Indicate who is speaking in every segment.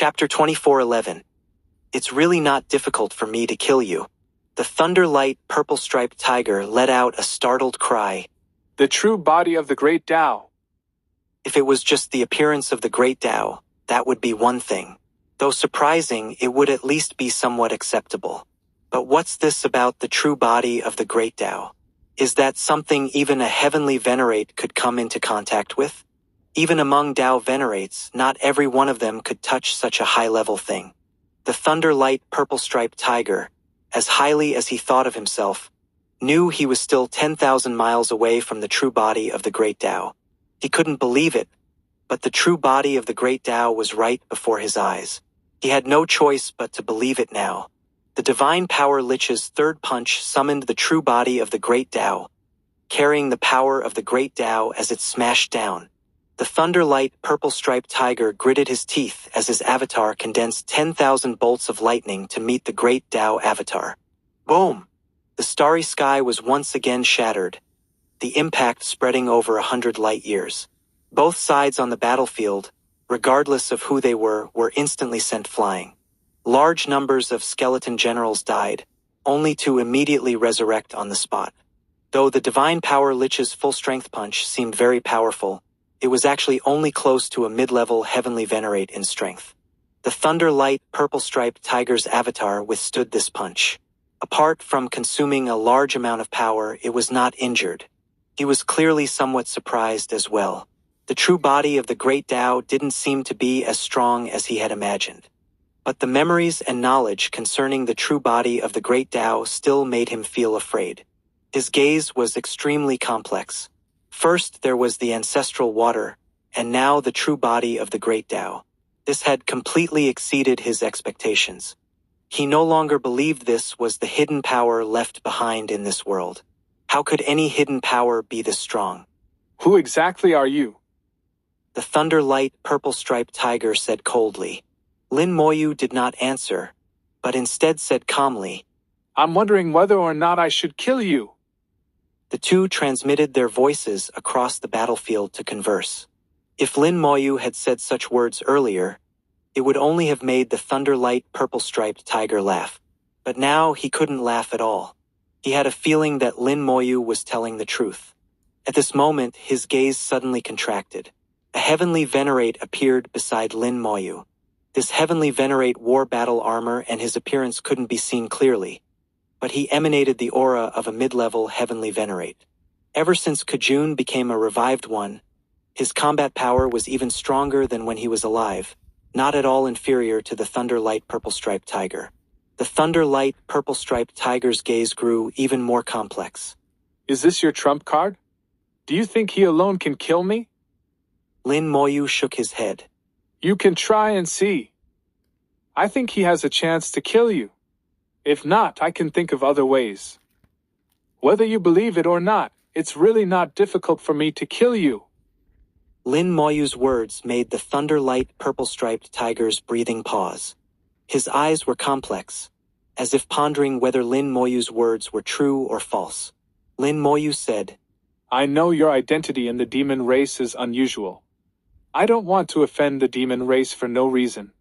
Speaker 1: Chapter 24:11. It's really not difficult for me to kill you. The Thunderlight purple-striped tiger let out a startled cry.
Speaker 2: The true body of the great Tao.
Speaker 1: If it was just the appearance of the great Tao, that would be one thing. Though surprising, it would at least be somewhat acceptable. But what's this about the true body of the great Tao? Is that something even a heavenly venerate could come into contact with? Even among Tao venerates, not every one of them could touch such a high-level thing. The Thunderlight purple-striped tiger, as highly as he thought of himself, knew he was still 10,000 miles away from the true body of the great Tao. He couldn't believe it, but the true body of the great Tao was right before his eyes. He had no choice but to believe it now. The divine power Lich's third punch summoned the true body of the great Tao, carrying the power of the great Tao as it smashed down. The Thunderlight purple-striped tiger gritted his teeth as his avatar condensed 10,000 bolts of lightning to meet the great Tao avatar. Boom! The starry sky was once again shattered, the impact spreading over 100 light years. Both sides on the battlefield, regardless of who they were instantly sent flying. Large numbers of skeleton generals died, only to immediately resurrect on the spot. Though the divine power Lich's full-strength punch seemed very powerful, it was actually only close to a mid-level heavenly venerate in strength. The Thunderlight purple-striped tiger's avatar withstood this punch. Apart from consuming a large amount of power, it was not injured. He was clearly somewhat surprised as well. The true body of the great Tao didn't seem to be as strong as he had imagined. But the memories and knowledge concerning the true body of the great Tao still made him feel afraid. His gaze was extremely complex. First there was the ancestral water, and now the true body of the great Tao. This had completely exceeded his expectations. He no longer believed this was the hidden power left behind in this world. How could any hidden power be this strong?
Speaker 2: Who exactly are you?
Speaker 1: The Thunderlight purple-striped tiger said coldly. Lin Moyu did not answer, but instead said calmly,
Speaker 2: I'm wondering whether or not I should kill you.
Speaker 1: The two transmitted their voices across the battlefield to converse. If Lin Moyu had said such words earlier, it would only have made the Thunderlight purple-striped tiger laugh. But now he couldn't laugh at all. He had a feeling that Lin Moyu was telling the truth. At this moment, his gaze suddenly contracted. A heavenly venerate appeared beside Lin Moyu. This heavenly venerate wore battle armor and his appearance couldn't be seen clearly, but he emanated the aura of a mid-level heavenly venerate. Ever since Kajun became a revived one, his combat power was even stronger than when he was alive, not at all inferior to the Thunderlight purple-striped tiger. The Thunderlight purple-striped tiger's gaze grew even more complex.
Speaker 2: Is this your trump card? Do you think he alone can kill me?
Speaker 1: Lin Moyu shook his head.
Speaker 2: You can try and see. I think he has a chance to kill you. If not, I can think of other ways. Whether you believe it or not, it's really not difficult for me to kill you.
Speaker 1: Lin Moyu's words made the Thunderlight purple-striped tiger's breathing pause. His eyes were complex, as if pondering whether Lin Moyu's words were true or false. Lin Moyu said,
Speaker 2: I know your identity in the demon race is unusual. I don't want to offend the demon race for no reason.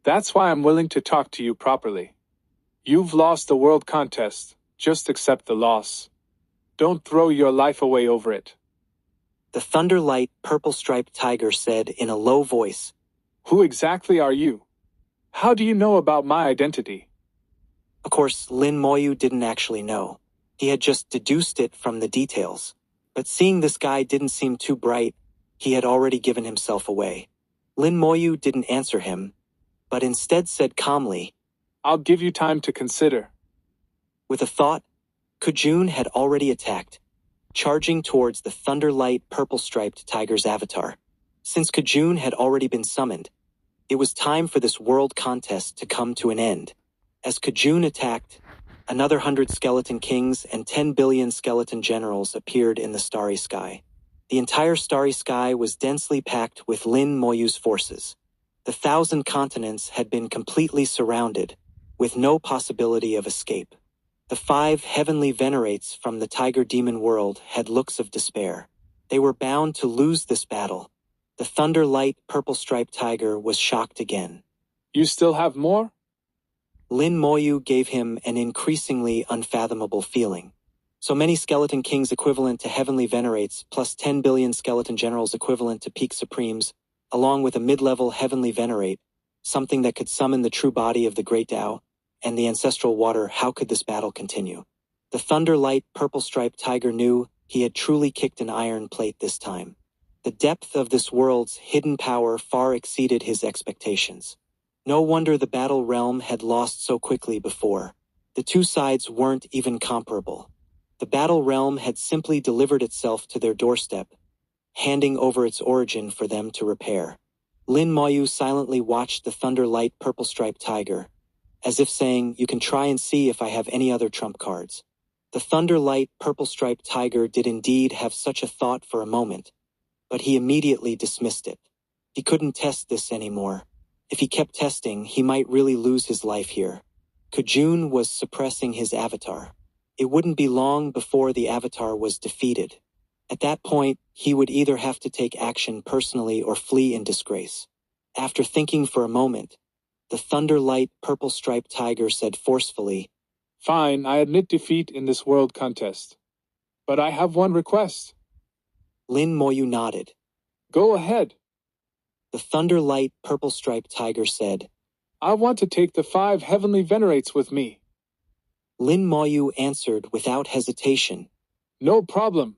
Speaker 2: That's why I'm willing to talk to you properly. You've lost the world contest. Just accept the loss. Don't throw your life away over it.
Speaker 1: The Thunderlight purple-striped tiger said in a low voice,
Speaker 2: Who exactly are you? How do you know about my identity?
Speaker 1: Of course, Lin Moyu didn't actually know. He had just deduced it from the details. But seeing this guy didn't seem too bright, he had already given himself away. Lin Moyu didn't answer him, but instead said calmly,
Speaker 2: I'll give you time to consider.
Speaker 1: With a thought, Kajun had already attacked, charging towards the Thunderlight purple-striped tiger's avatar. Since Kajun had already been summoned, it was time for this world contest to come to an end. As Kajun attacked, another 100 skeleton kings and 10 billion skeleton generals appeared in the starry sky. The entire starry sky was densely packed with Lin Moyu's forces. The 1,000 continents had been completely surrounded, with no possibility of escape. The 5 heavenly venerates from the tiger demon world had looks of despair. They were bound to lose this battle. The Thunder Light Purple-Striped Tiger was shocked again.
Speaker 2: You still have more?
Speaker 1: Lin Moyu gave him an increasingly unfathomable feeling. So many skeleton kings equivalent to heavenly venerates, plus 10 billion skeleton generals equivalent to peak supremes, along with a mid-level heavenly venerate, something that could summon the true body of the great Tao, and the ancestral water. How could this battle continue? The Thunder Light Purple-Striped Tiger knew he had truly kicked an iron plate this time. The depth of this world's hidden power far exceeded his expectations. No wonder the battle realm had lost so quickly before. The two sides weren't even comparable. The battle realm had simply delivered itself to their doorstep, handing over its origin for them to repair. Lin Moyu silently watched the Thunder Light Purple-Striped Tiger, as if saying, "You can try and see if I have any other trump cards." The Thunder Light Purple-Striped Tiger did indeed have such a thought for a moment, but he immediately dismissed it. He couldn't test this anymore. If he kept testing, he might really lose his life here. Kujun was suppressing his avatar. It wouldn't be long before the avatar was defeated. At that point, he would either have to take action personally or flee in disgrace. After thinking for a moment, the Thunder Light Purple-Striped Tiger said forcefully,
Speaker 2: Fine, I admit defeat in this world contest. But I have one request.
Speaker 1: Lin Moyu nodded.
Speaker 2: Go ahead.
Speaker 1: The Thunder Light Purple-Striped Tiger said,
Speaker 2: I want to take the 5 heavenly venerates with me.
Speaker 1: Lin Moyu answered without hesitation.
Speaker 2: No problem.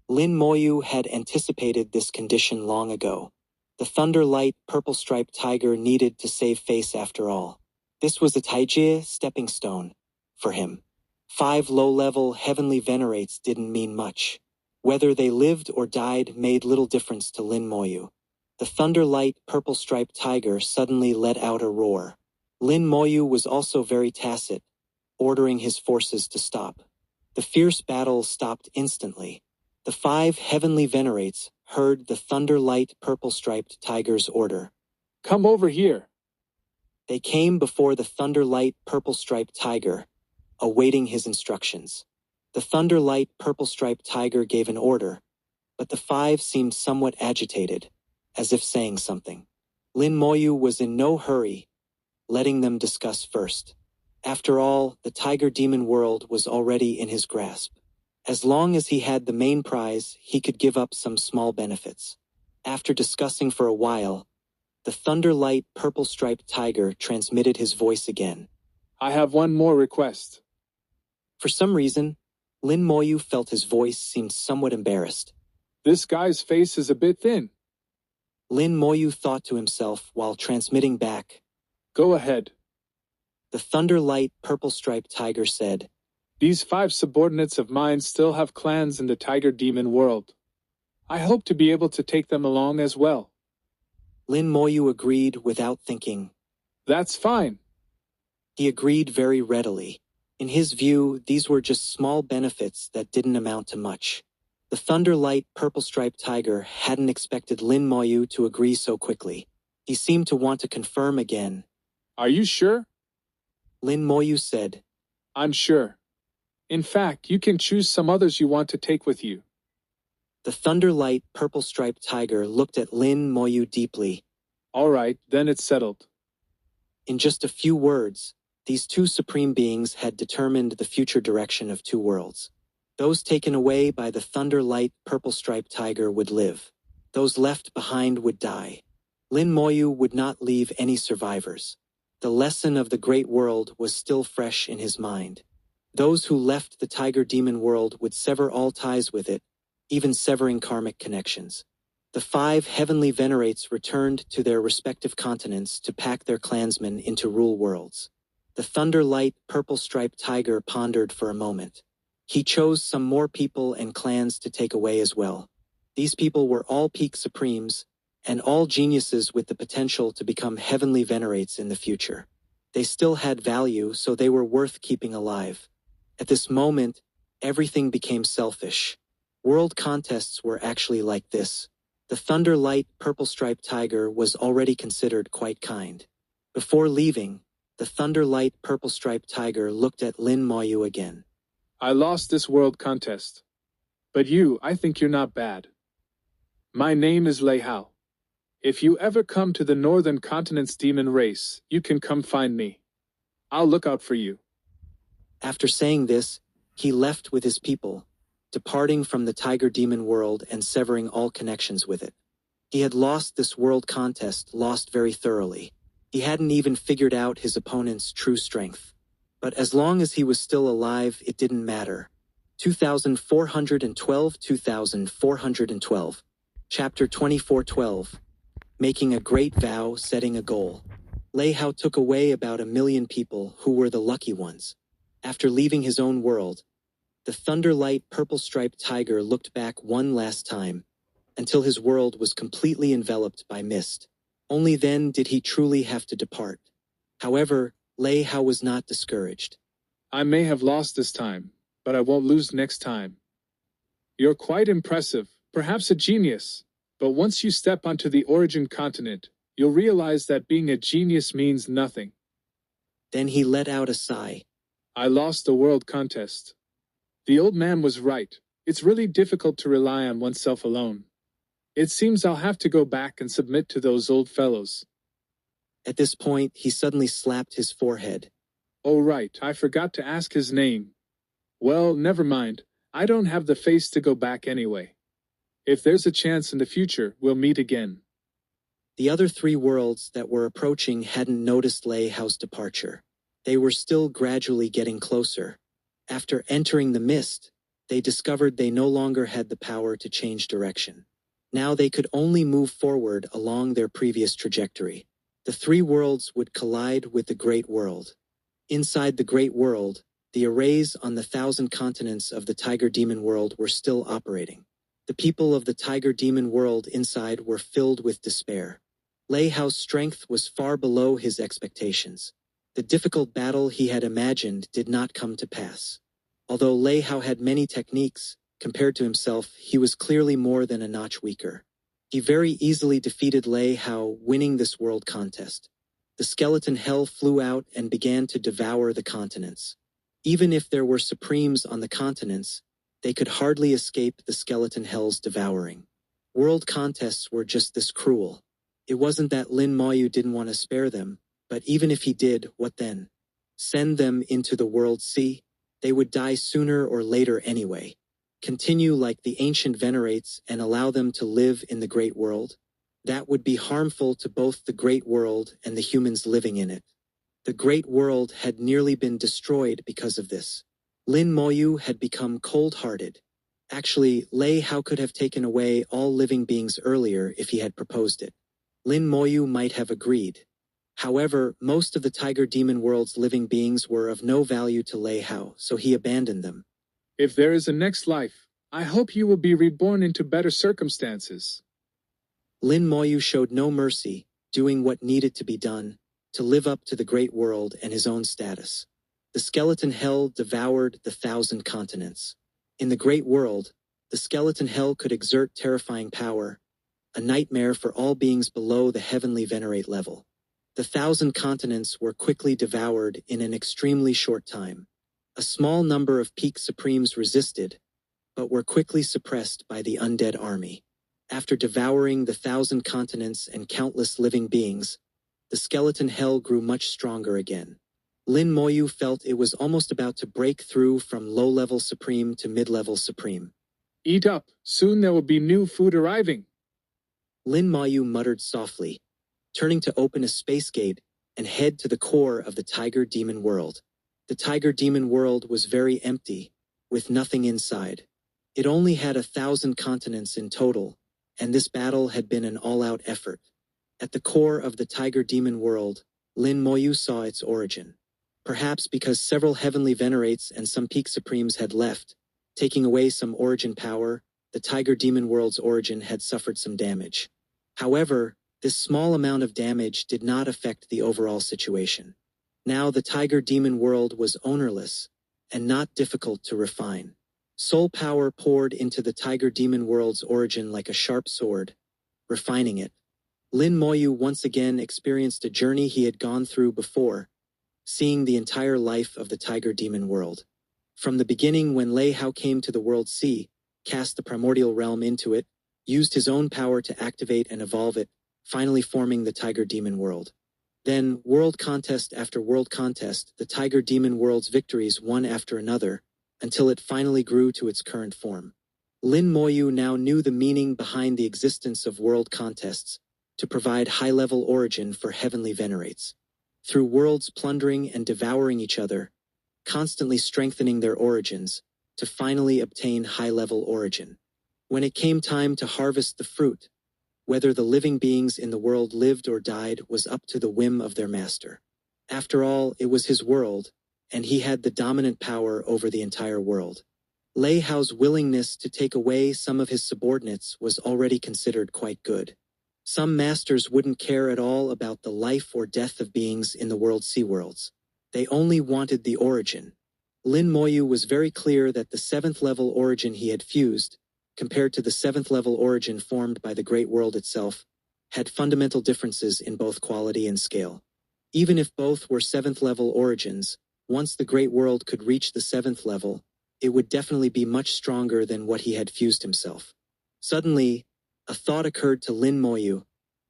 Speaker 1: Lin Moyu had anticipated this condition long ago. The Thunder Light Purple-Striped Tiger needed to save face after all. This was a Taijie stepping stone for him. 5 low-level heavenly venerates didn't mean much. Whether they lived or died made little difference to Lin Moyu. The Thunder Light Purple-Striped Tiger suddenly let out a roar. Lin Moyu was also very tacit, ordering his forces to stop. The fierce battle stopped instantly. The 5 heavenly venerates heard the Thunder Light Purple-Striped Tiger's order.
Speaker 2: Come over here.
Speaker 1: They came before the Thunder Light Purple-Striped Tiger, awaiting his instructions. The Thunder Light Purple-Striped Tiger gave an order, but the 5 seemed somewhat agitated, as if saying something. Lin Moyu was in no hurry, letting them discuss first. After all, the Tiger Demon world was already in his grasp. As long as he had the main prize, he could give up some small benefits. After discussing for a while, the Thunder Light Purple-Striped Tiger transmitted his voice again.
Speaker 2: I have one more request.
Speaker 1: For some reason, Lin Moyu felt his voice seemed somewhat embarrassed.
Speaker 2: This guy's face is a bit thin.
Speaker 1: Lin Moyu thought to himself while transmitting back.
Speaker 2: Go ahead.
Speaker 1: The Thunder Light Purple-Striped Tiger said,
Speaker 2: These 5 subordinates of mine still have clans in the Tiger Demon world. I hope to be able to take them along as well.
Speaker 1: Lin Moyu agreed without thinking.
Speaker 2: That's fine.
Speaker 1: He agreed very readily. In his view, these were just small benefits that didn't amount to much. The Thunder Light Purple-Striped Tiger hadn't expected Lin Moyu to agree so quickly. He seemed to want to confirm again.
Speaker 2: Are you sure?
Speaker 1: Lin Moyu said,
Speaker 2: I'm sure. In fact, you can choose some others you want to take with you.
Speaker 1: The Thunder Light Purple-Striped Tiger looked at Lin Moyu deeply.
Speaker 2: All right, then it's settled.
Speaker 1: In just a few words, these 2 supreme beings had determined the future direction of 2 worlds. Those taken away by the Thunder Light Purple-Striped Tiger would live. Those left behind would die. Lin Moyu would not leave any survivors. The lesson of the great world was still fresh in his mind. Those who left the Tiger Demon world would sever all ties with it, even severing karmic connections. The 5 heavenly venerates returned to their respective continents to pack their clansmen into rule worlds. The Thunder Light Purple-Striped Tiger pondered for a moment. He chose some more people and clans to take away as well. These people were all peak supremes, and all geniuses with the potential to become heavenly venerates in the future. They still had value, so they were worth keeping alive. At this moment, everything became selfish. World contests were actually like this. The Thunder Light Purple-Striped Tiger was already considered quite kind. Before leaving, the Thunder Light Purple-Striped Tiger looked at Lin Moyu again.
Speaker 2: I lost this world contest. But you, I think you're not bad. My name is Lei Hao. If you ever come to the northern continent's demon race, you can come find me. I'll look out for you.
Speaker 1: After saying this, he left with his people, departing from the tiger demon world and severing all connections with it. He had lost this world contest, lost very thoroughly. He hadn't even figured out his opponent's true strength. But as long as he was still alive, it didn't matter. 2412 2412. Chapter 2412. Making a great vow, setting a goal. Lei Hao took away about 1 million people who were the lucky ones. After leaving his own world, the Thunderlight purple-striped tiger looked back one last time, until his world was completely enveloped by mist. Only then did he truly have to depart. However, Lei Hao was not discouraged.
Speaker 2: I may have lost this time, but I won't lose next time. You're quite impressive, perhaps a genius, but once you step onto the origin continent, you'll realize that being a genius means nothing.
Speaker 1: Then he let out a sigh.
Speaker 2: I lost the world contest. The old man was right. It's really difficult to rely on oneself alone. It seems I'll have to go back and submit to those old fellows.
Speaker 1: At this point, he suddenly slapped his forehead.
Speaker 2: Oh right, I forgot to ask his name. Well, never mind. I don't have the face to go back anyway. If there's a chance in the future, we'll meet again.
Speaker 1: The other 3 worlds that were approaching hadn't noticed Lei Hao's departure. They were still gradually getting closer. After entering the mist, they discovered they no longer had the power to change direction. Now they could only move forward along their previous trajectory. The 3 worlds would collide with the Great World. Inside the Great World, the arrays on the 1,000 continents of the Tiger Demon world were still operating. The people of the Tiger Demon world inside were filled with despair. Lei Hao's strength was far below his expectations. The difficult battle he had imagined did not come to pass. Although Lei Hao had many techniques, compared to himself, he was clearly more than a notch weaker. He very easily defeated Lei Hao, winning this world contest. The skeleton hell flew out and began to devour the continents. Even if there were supremes on the continents, they could hardly escape the skeleton hell's devouring. World contests were just this cruel. It wasn't that Lin Moyu didn't want to spare them, but even if he did, what then? Send them into the world sea? They would die sooner or later anyway. Continue like the ancient venerates and allow them to live in the great world? That would be harmful to both the great world and the humans living in it. The great world had nearly been destroyed because of this. Lin Moyu had become cold-hearted. Actually, Lei Hao could have taken away all living beings earlier if he had proposed it. Lin Moyu might have agreed. However, most of the Tiger Demon world's living beings were of no value to Lei Hao, so he abandoned them.
Speaker 2: If there is a next life, I hope you will be reborn into better circumstances.
Speaker 1: Lin Moyu showed no mercy, doing what needed to be done, to live up to the great world and his own status. The skeleton hell devoured the 1,000 continents. In the great world, the skeleton hell could exert terrifying power, a nightmare for all beings below the heavenly venerate level. The 1,000 continents were quickly devoured in an extremely short time. A small number of peak supremes resisted, but were quickly suppressed by the undead army. After devouring the 1,000 continents and countless living beings, the skeleton hell grew much stronger again. Lin Moyu felt it was almost about to break through from low-level supreme to mid-level supreme.
Speaker 2: Eat up, soon there will be new food arriving.
Speaker 1: Lin Moyu muttered softly, turning to open a space gate and head to the core of the Tiger Demon world. The Tiger Demon world was very empty, with nothing inside. It only had 1,000 continents in total, and this battle had been an all-out effort. At the core of the Tiger Demon world, Lin Moyu saw its origin. Perhaps because several heavenly venerates and some peak supremes had left, taking away some origin power, the Tiger Demon world's origin had suffered some damage. However, this small amount of damage did not affect the overall situation. Now the Tiger Demon world was ownerless, and not difficult to refine. Soul power poured into the Tiger Demon world's origin like a sharp sword, refining it. Lin Moyu once again experienced a journey he had gone through before, seeing the entire life of the Tiger Demon world. From the beginning when Lei Hao came to the world sea, cast the primordial realm into it, used his own power to activate and evolve it, finally forming the Tiger Demon World. Then, world contest after world contest, the Tiger Demon World's victories one after another, until it finally grew to its current form. Lin Moyu now knew the meaning behind the existence of world contests, to provide high-level origin for heavenly venerates. Through worlds plundering and devouring each other, constantly strengthening their origins, to finally obtain high-level origin. When it came time to harvest the fruit, whether the living beings in the world lived or died was up to the whim of their master. After all, it was his world, and he had the dominant power over the entire world. Lei Hao's willingness to take away some of his subordinates was already considered quite good. Some masters wouldn't care at all about the life or death of beings in the world sea worlds. They only wanted the origin. Lin Moyu was very clear that the 7th level origin he had fused, compared to the 7th level origin formed by the Great World itself, had fundamental differences in both quality and scale. Even if both were 7th level origins, once the Great World could reach the 7th level, it would definitely be much stronger than what he had fused himself. Suddenly, a thought occurred to Lin Moyu.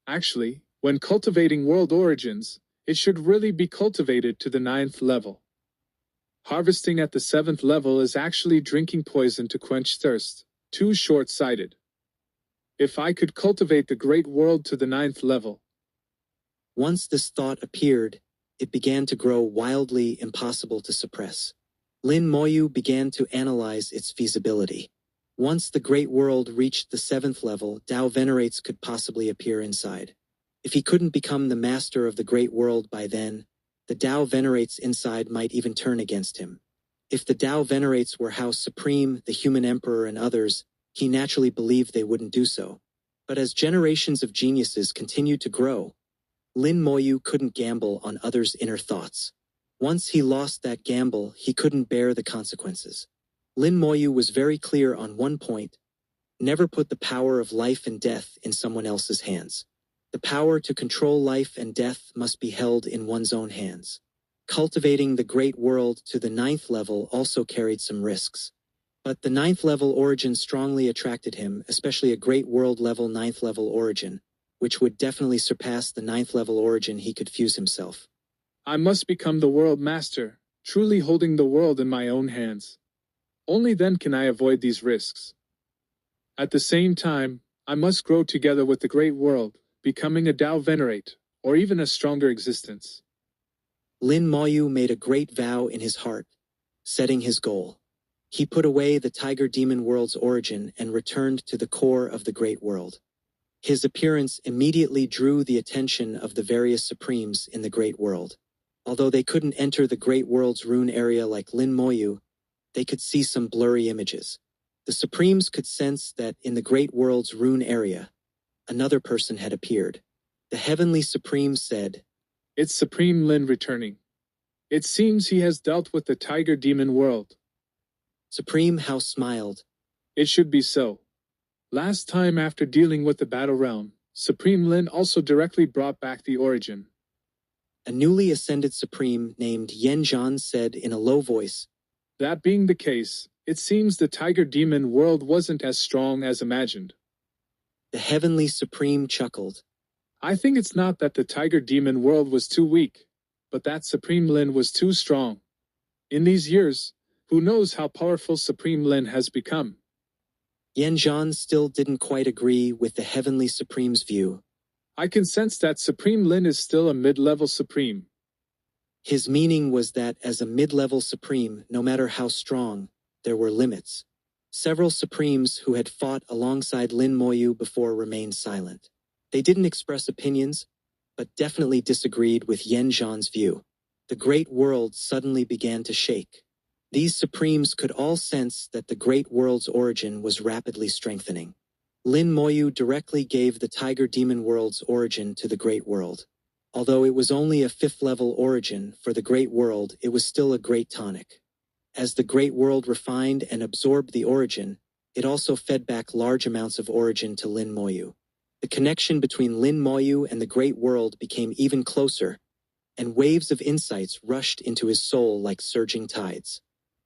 Speaker 2: Actually, when cultivating world origins, it should really be cultivated to the 9th level. Harvesting at the 7th level is actually drinking poison to quench thirst. Too short-sighted. If I could cultivate the Great World to the 9th level.
Speaker 1: Once this thought appeared, it began to grow wildly impossible to suppress. Lin Moyu began to analyze its feasibility. Once the Great World reached the 7th level, Tao Venerates could possibly appear inside. If he couldn't become the master of the Great World by then, the Tao Venerates inside might even turn against him. If the Tao Venerates were House Supreme, the Human Emperor and others, he naturally believed they wouldn't do so. But as generations of geniuses continued to grow, Lin Moyu couldn't gamble on others' inner thoughts. Once he lost that gamble, he couldn't bear the consequences. Lin Moyu was very clear on one point: never put the power of life and death in someone else's hands. The power to control life and death must be held in one's own hands. Cultivating the Great World to the 9th level also carried some risks. But the 9th level origin strongly attracted him, especially a Great World level 9th level origin, which would definitely surpass the 9th level origin he could fuse himself.
Speaker 2: I must become the world master, truly holding the world in my own hands. Only then can I avoid these risks. At the same time, I must grow together with the Great World, becoming a Tao Venerate, or even a stronger existence.
Speaker 1: Lin Moyu made a great vow in his heart, setting his goal. He put away the Tiger Demon World's origin and returned to the core of the Great World. His appearance immediately drew the attention of the various Supremes in the Great World. Although they couldn't enter the Great World's rune area like Lin Moyu, they could see some blurry images. The Supremes could sense that in the Great World's rune area, another person had appeared. The Heavenly Supreme said,
Speaker 2: "It's Supreme Lin returning. It seems he has dealt with the Tiger Demon World."
Speaker 1: Supreme Hao smiled.
Speaker 2: It should be so. Last time after dealing with the Battle Realm, Supreme Lin also directly brought back the origin.
Speaker 1: A newly ascended Supreme named Yan Zhan said in a low voice,
Speaker 2: "That being the case, it seems the Tiger Demon World wasn't as strong as imagined."
Speaker 1: The Heavenly Supreme chuckled.
Speaker 2: "I think it's not that the Tiger Demon World was too weak, but that Supreme Lin was too strong. In these years, who knows how powerful Supreme Lin has become."
Speaker 1: Yan Zhan still didn't quite agree with the Heavenly Supreme's view.
Speaker 2: "I can sense that Supreme Lin is still a mid-level Supreme."
Speaker 1: His meaning was that as a mid-level Supreme, no matter how strong, there were limits. Several Supremes who had fought alongside Lin Moyu before remained silent. They didn't express opinions, but definitely disagreed with Yan Zhan's view. The Great World suddenly began to shake. These Supremes could all sense that the Great World's origin was rapidly strengthening. Lin Moyu directly gave the Tiger Demon World's origin to the Great World. Although it was only a 5th-level origin for the Great World, it was still a great tonic. As the Great World refined and absorbed the origin, it also fed back large amounts of origin to Lin Moyu. The connection between Lin Moyu and the Great World became even closer, and waves of insights rushed into his soul like surging tides.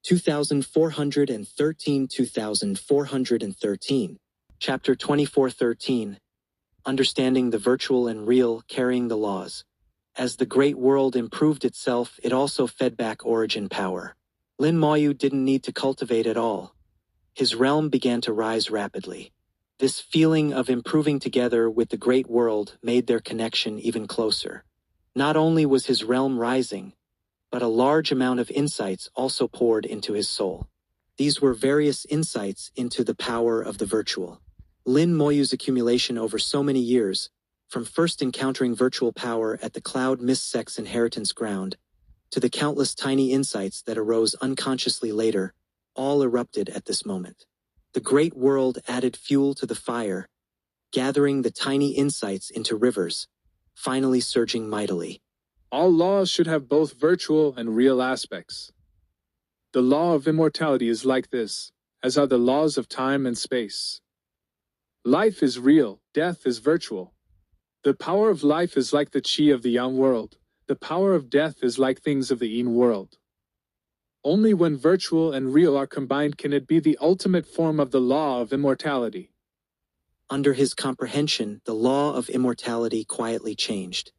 Speaker 1: 2413 2413 Chapter 24:13. Understanding the virtual and real, carrying the laws. As the great world improved itself, it also fed back origin power. Lin Moyu didn't need to cultivate at all. His realm began to rise rapidly. This feeling of improving together with the great world made their connection even closer. Not only was his realm rising, but a large amount of insights also poured into his soul. These were various insights into the power of the virtual. Lin Moyu's accumulation over so many years, from first encountering virtual power at the Cloud Mist Sect's inheritance ground, to the countless tiny insights that arose unconsciously later, all erupted at this moment. The great world added fuel to the fire, gathering the tiny insights into rivers, finally surging mightily.
Speaker 2: All laws should have both virtual and real aspects. The law of immortality is like this, as are the laws of time and space. Life is real, death is virtual. The power of life is like the chi of the yang world. The power of death is like things of the yin world. Only when virtual and real are combined can it be the ultimate form of the law of immortality.
Speaker 1: Under his comprehension, the law of immortality quietly changed.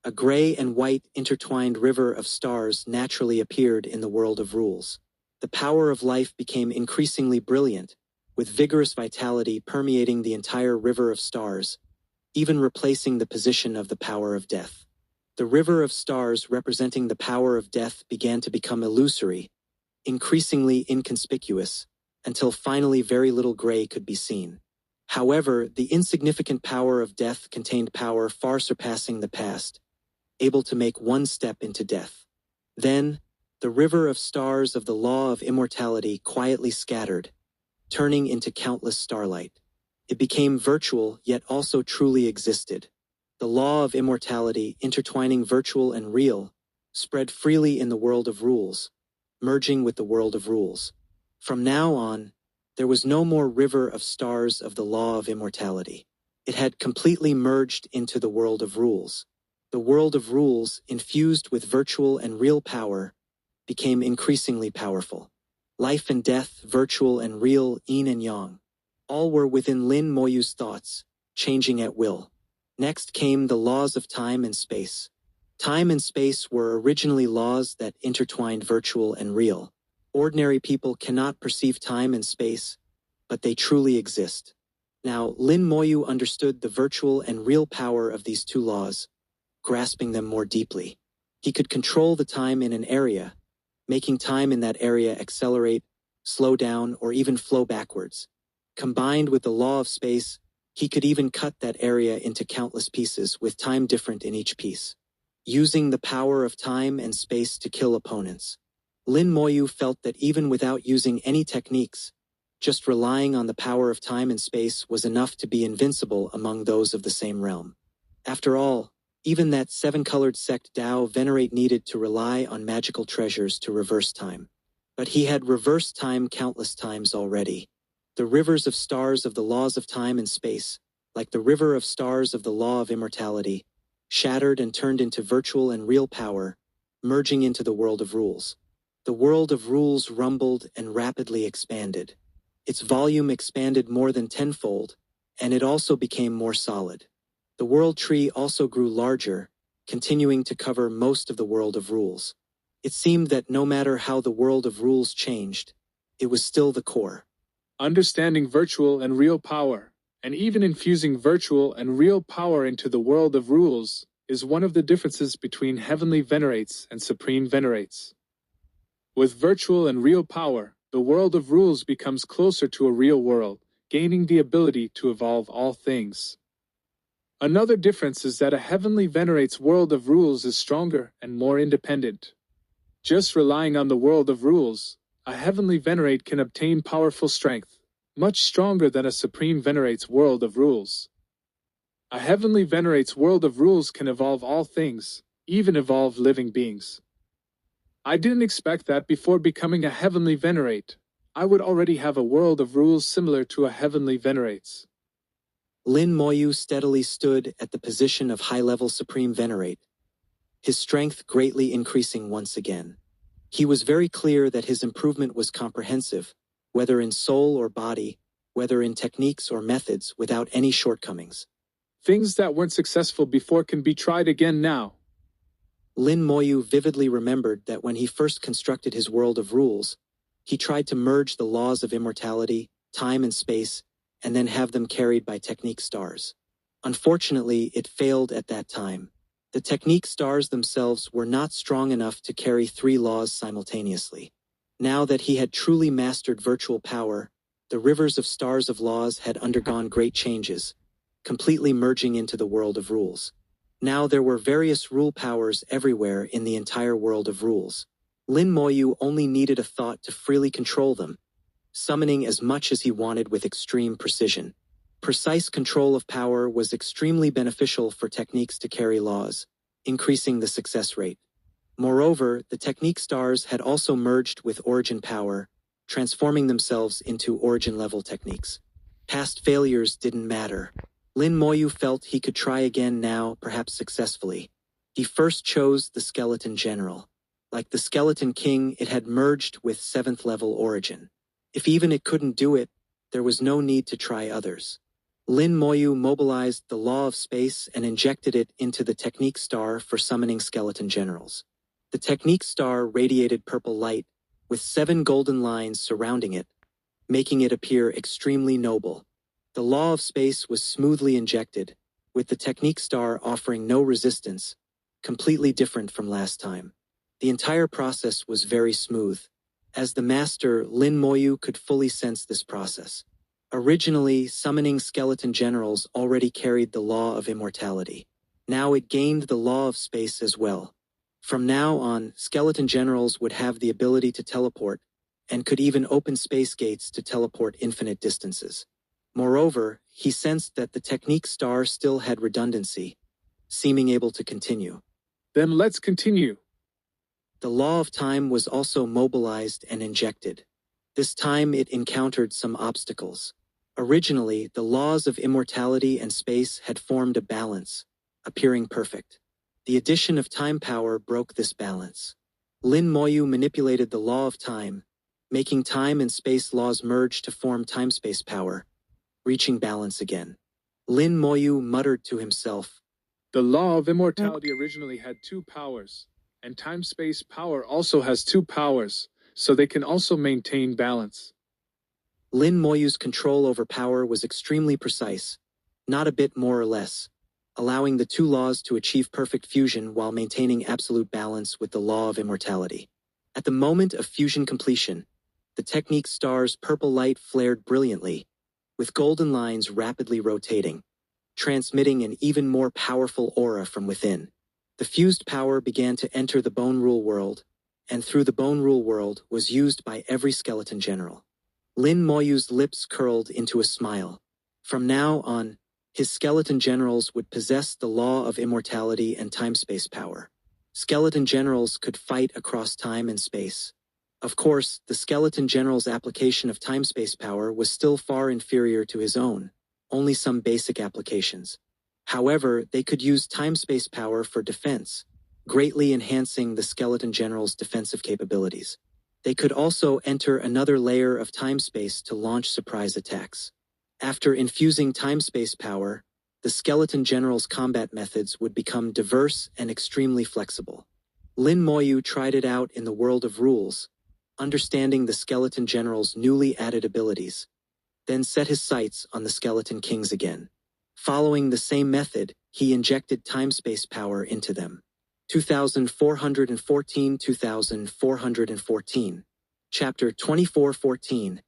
Speaker 1: A gray and white intertwined river of stars naturally appeared in the world of rules. The power of life became increasingly brilliant, with vigorous vitality permeating the entire river of stars, even replacing the position of the power of death. The river of stars representing the power of death began to become illusory, increasingly inconspicuous, until finally very little gray could be seen. However, the insignificant power of death contained power far surpassing the past, able to make one step into death. Then, the river of stars of the law of immortality quietly scattered, turning into countless starlight. It became virtual, yet also truly existed. The law of immortality, intertwining virtual and real, spread freely in the world of rules, merging with the world of rules. From now on, there was no more river of stars of the law of immortality. It had completely merged into the world of rules. The world of rules, infused with virtual and real power, became increasingly powerful. Life and death, virtual and real, yin and yang. All were within Lin Moyu's thoughts, changing at will. Next came the laws of time and space. Time and space were originally laws that intertwined virtual and real. Ordinary people cannot perceive time and space, but they truly exist. Now, Lin Moyu understood the virtual and real power of these two laws, grasping them more deeply. He could control the time in an area, making time in that area accelerate, slow down, or even flow backwards. Combined with the law of space, he could even cut that area into countless pieces with time different in each piece. Using the power of time and space to kill opponents. Lin Moyu felt that even without using any techniques, just relying on the power of time and space was enough to be invincible among those of the same realm. After all, even that seven-colored sect Dao Venerate needed to rely on magical treasures to reverse time. But he had reversed time countless times already. The rivers of stars of the laws of time and space, like the river of stars of the law of immortality, shattered and turned into virtual and real power, merging into the world of rules. The world of rules rumbled and rapidly expanded. Its volume expanded more than tenfold, and it also became more solid. The world tree also grew larger, continuing to cover most of the world of rules. It seemed that no matter how the world of rules changed, it was still the core.
Speaker 2: Understanding virtual and real power, and even infusing virtual and real power into the world of rules, is one of the differences between heavenly venerates and supreme venerates. With virtual and real power, the world of rules becomes closer to a real world, gaining the ability to evolve all things. Another difference is that a heavenly venerate's world of rules is stronger and more independent. Just relying on the world of rules, a heavenly venerate can obtain powerful strength, much stronger than a supreme venerate's world of rules. A heavenly venerate's world of rules can evolve all things, even evolve living beings. I didn't expect that before becoming a heavenly venerate. I would already have a world of rules similar to a heavenly venerate's.
Speaker 1: Lin Moyu steadily stood at the position of high-level supreme venerate, his strength greatly increasing once again. He was very clear that his improvement was comprehensive, whether in soul or body, whether in techniques or methods, without any shortcomings.
Speaker 2: Things that weren't successful before can be tried again now.
Speaker 1: Lin Moyu vividly remembered that when he first constructed his world of rules, he tried to merge the laws of immortality, time and space, and then have them carried by technique stars. Unfortunately, it failed at that time. The technique stars themselves were not strong enough to carry three laws simultaneously. Now that he had truly mastered virtual power, the rivers of stars of laws had undergone great changes, completely merging into the world of rules. Now there were various rule powers everywhere in the entire world of rules. Lin Moyu only needed a thought to freely control them, summoning as much as he wanted with extreme precision. Precise control of power was extremely beneficial for techniques to carry laws, increasing the success rate. Moreover, the technique stars had also merged with origin power, transforming themselves into origin-level techniques. Past failures didn't matter. Lin Moyu felt he could try again now, perhaps successfully. He first chose the Skeleton General. Like the Skeleton King, it had merged with 7th level origin. If even it couldn't do it, there was no need to try others. Lin Moyu mobilized the Law of Space and injected it into the Technique Star for summoning Skeleton Generals. The Technique Star radiated purple light, with 7 golden lines surrounding it, making it appear extremely noble. The Law of Space was smoothly injected, with the Technique Star offering no resistance, completely different from last time. The entire process was very smooth. As the master, Lin Moyu could fully sense this process. Originally, summoning Skeleton Generals already carried the Law of Immortality. Now it gained the Law of Space as well. From now on, Skeleton Generals would have the ability to teleport, and could even open space gates to teleport infinite distances. Moreover, he sensed that the Technique Star still had redundancy, seeming able to continue.
Speaker 2: Then let's continue.
Speaker 1: The Law of Time was also mobilized and injected. This time it encountered some obstacles. Originally, the laws of immortality and space had formed a balance, appearing perfect. The addition of time power broke this balance. Lin Moyu manipulated the Law of Time, making time and space laws merge to form time-space power, reaching balance again. Lin Moyu muttered to himself,
Speaker 2: The Law of Immortality originally had 2 powers, and time-space power also has 2 powers, so they can also maintain balance.
Speaker 1: Lin Moyu's control over power was extremely precise, not a bit more or less, allowing the 2 laws to achieve perfect fusion while maintaining absolute balance with the Law of Immortality. At the moment of fusion completion, the Technique Star's purple light flared brilliantly, with golden lines rapidly rotating, transmitting an even more powerful aura from within. The fused power began to enter the Bone Rule world, and through the Bone Rule world was used by every Skeleton General. Lin Moyu's lips curled into a smile. From now on, his Skeleton Generals would possess the Law of Immortality and time-space power. Skeleton Generals could fight across time and space. Of course, the Skeleton General's application of time-space power was still far inferior to his own, only some basic applications. However, they could use time-space power for defense, greatly enhancing the Skeleton General's defensive capabilities. They could also enter another layer of time-space to launch surprise attacks. After infusing time-space power, the Skeleton General's combat methods would become diverse and extremely flexible. Lin Moyu tried it out in the world of rules, understanding the Skeleton General's newly added abilities, then set his sights on the Skeleton Kings again. Following the same method, he injected time-space power into them. 2414 Chapter 2414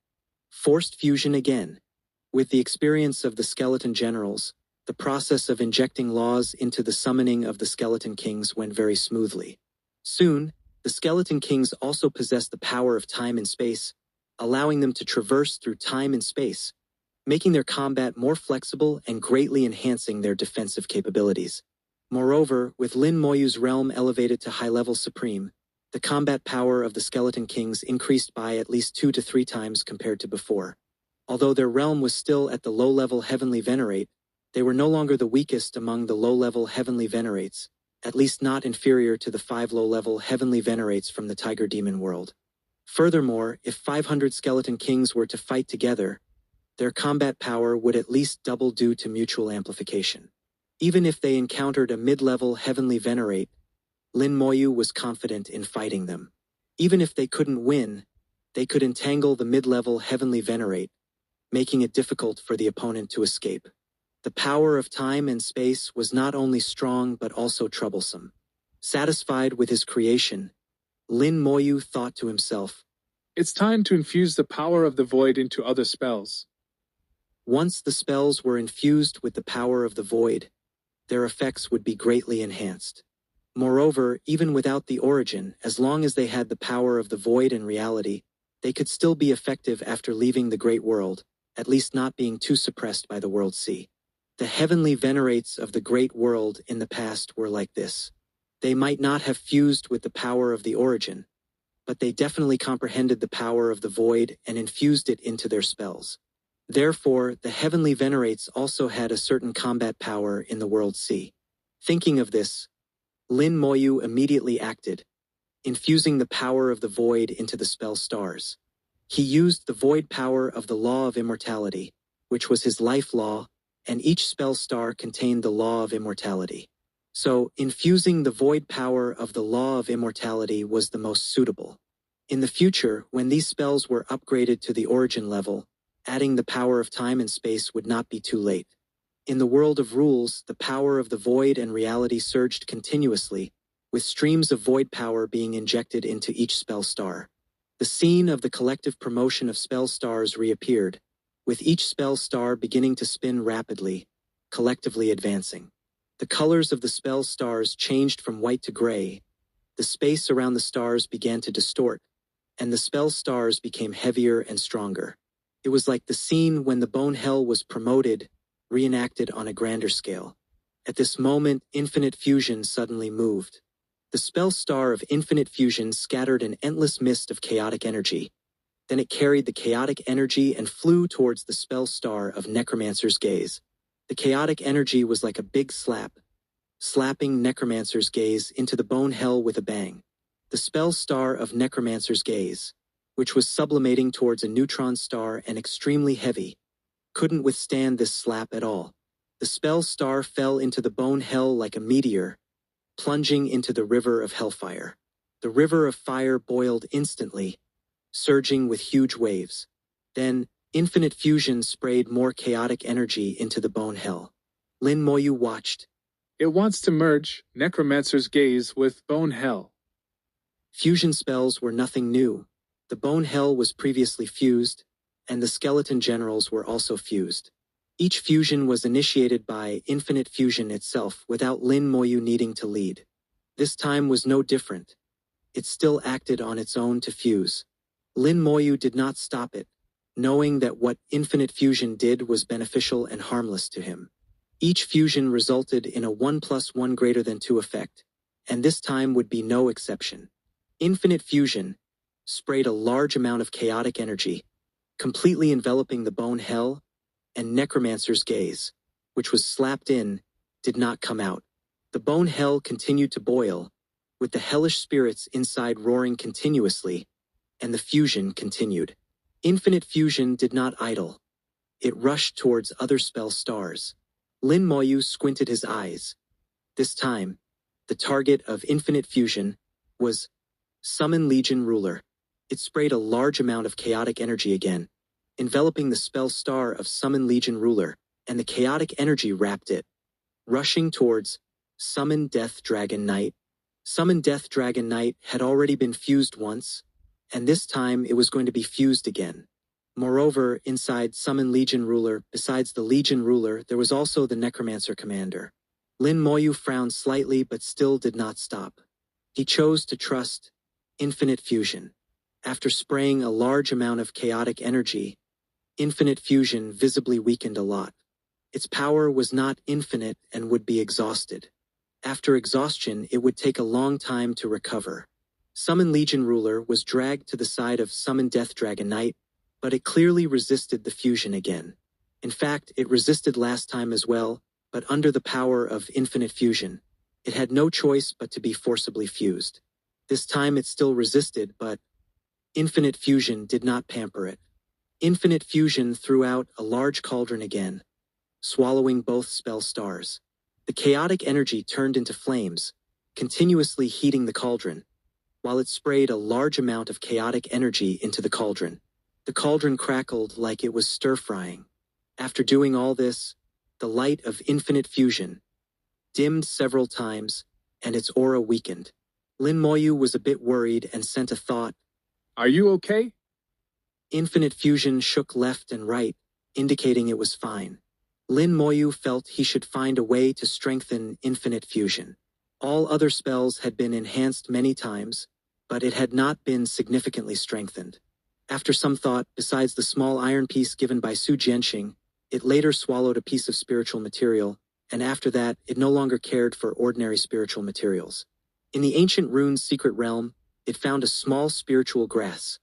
Speaker 1: Forced Fusion Again. With the experience of the Skeleton Generals, the process of injecting laws into the summoning of the Skeleton Kings went very smoothly. Soon, the Skeleton Kings also possessed the power of time and space, allowing them to traverse through time and space, making their combat more flexible and greatly enhancing their defensive capabilities. Moreover, with Lin Moyu's realm elevated to high-level supreme, the combat power of the Skeleton Kings increased by at least 2 to 3 times compared to before. Although their realm was still at the low-level Heavenly Venerate, they were no longer the weakest among the low-level Heavenly Venerates, at least not inferior to the 5 low-level Heavenly Venerates from the Tiger Demon world. Furthermore, if 500 Skeleton Kings were to fight together, Their combat power would at least double due to mutual amplification. Even if they encountered a mid-level heavenly venerate, Lin Moyu was confident in fighting them. Even if they couldn't win, they could entangle the mid-level heavenly venerate, making it difficult for the opponent to escape. The power of time and space was not only strong but also troublesome. Satisfied with his creation, Lin Moyu thought to himself,
Speaker 2: It's time to infuse the power of the void into other spells.
Speaker 1: once the spells were infused with the power of the void, their effects would be greatly enhanced. Moreover, even without the origin, as long as they had the power of the void and reality, they could still be effective after leaving the great world, at least not being too suppressed by the world sea. The heavenly venerates of the great world in the past were like this. They might not have fused with the power of the origin, but they definitely comprehended the power of the void and infused it into their spells. Therefore, the heavenly venerates also had a certain combat power in the world sea. Thinking of this, Lin Moyu immediately acted, infusing the power of the void into the spell stars. He used the void power of the law of immortality, which was his life law, and each spell star contained the law of immortality. So, infusing the void power of the law of immortality was the most suitable. In the future, when these spells were upgraded to the origin level, adding the power of time and space would not be too late. In the world of rules, the power of the void and reality surged continuously, with streams of void power being injected into each spell star. The scene of the collective promotion of spell stars reappeared, with each spell star beginning to spin rapidly, collectively advancing. The colors of the spell stars changed from white to gray, the space around the stars began to distort, and the spell stars became heavier and stronger. It was like the scene when the bone hell was promoted, reenacted on a grander scale. At this moment, infinite fusion suddenly moved. The spell star of infinite fusion scattered an endless mist of chaotic energy. Then it carried the chaotic energy and flew towards the spell star of Necromancer's gaze. The chaotic energy was like a big slap, slapping Necromancer's gaze into the bone hell with a bang. The spell star of Necromancer's gaze, which was sublimating towards a neutron star and extremely heavy, couldn't withstand this slap at all. The spell star fell into the bone hell like a meteor, plunging into the river of hellfire. The river of fire boiled instantly, surging with huge waves. Then, infinite fusion sprayed more chaotic energy into the bone hell. Lin Moyu watched.
Speaker 2: It wants to merge Necromancer's gaze with Bone Hell.
Speaker 1: Fusion spells were nothing new. The bone hell was previously fused, and the skeleton generals were also fused. Each fusion was initiated by infinite fusion itself without Lin Moyu needing to lead. This time was no different. It still acted on its own to fuse. Lin Moyu did not stop it, knowing that what infinite fusion did was beneficial and harmless to him. Each fusion resulted in a 1 + 1 greater than 2 effect, and this time would be no exception. Infinite fusion sprayed a large amount of chaotic energy, completely enveloping the bone hell, and Necromancer's gaze, which was slapped in, did not come out. The bone hell continued to boil, with the hellish spirits inside roaring continuously, and the fusion continued. Infinite fusion did not idle. It rushed towards other spell stars. Lin Moyu squinted his eyes. This time, the target of infinite fusion was Summon Legion Ruler. It sprayed a large amount of chaotic energy again, enveloping the spell star of Summon Legion Ruler, and the chaotic energy wrapped it, rushing towards Summon Death Dragon Knight. Summon Death Dragon Knight had already been fused once, and this time it was going to be fused again. Moreover, inside Summon Legion Ruler, besides the Legion Ruler, there was also the Necromancer Commander. Lin Moyu frowned slightly but still did not stop. He chose to trust infinite fusion. After spraying a large amount of chaotic energy, infinite fusion visibly weakened a lot. Its power was not infinite and would be exhausted. After exhaustion, it would take a long time to recover. Summon Legion Ruler was dragged to the side of Summon Death Dragon Knight, but it clearly resisted the fusion again. In fact, it resisted last time as well, but under the power of infinite fusion, it had no choice but to be forcibly fused. This time it still resisted, but infinite fusion did not pamper it. Infinite Fusion threw out a large cauldron again, swallowing both spell stars. The chaotic energy turned into flames, continuously heating the cauldron, while it sprayed a large amount of chaotic energy into the cauldron. The cauldron crackled like it was stir-frying. After doing all this, the light of Infinite Fusion dimmed several times, and its aura weakened. Lin Moyu was a bit worried and sent a thought.
Speaker 2: Are you okay?
Speaker 1: Infinite Fusion shook left and right, indicating it was fine. Lin Moyu felt he should find a way to strengthen Infinite Fusion. All other spells had been enhanced many times, but it had not been significantly strengthened. After some thought, besides the small iron piece given by Su Jianxing, it later swallowed a piece of spiritual material, and after that, it no longer cared for ordinary spiritual materials. In the ancient rune's secret realm, it found a small spiritual grass.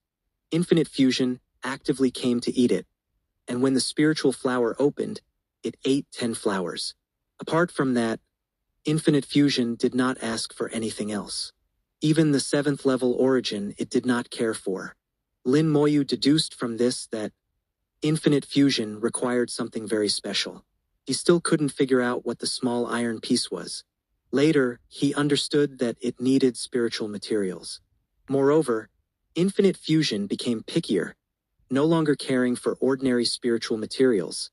Speaker 1: Infinite Fusion actively came to eat it, and when the spiritual flower opened, it ate 10 flowers. Apart from that, Infinite Fusion did not ask for anything else. Even the 7th level origin it did not care for. Lin Moyu deduced from this that Infinite Fusion required something very special. He still couldn't figure out what the small iron piece was. Later, he understood that it needed spiritual materials. Moreover, Infinite Fusion became pickier, no longer caring for ordinary spiritual materials.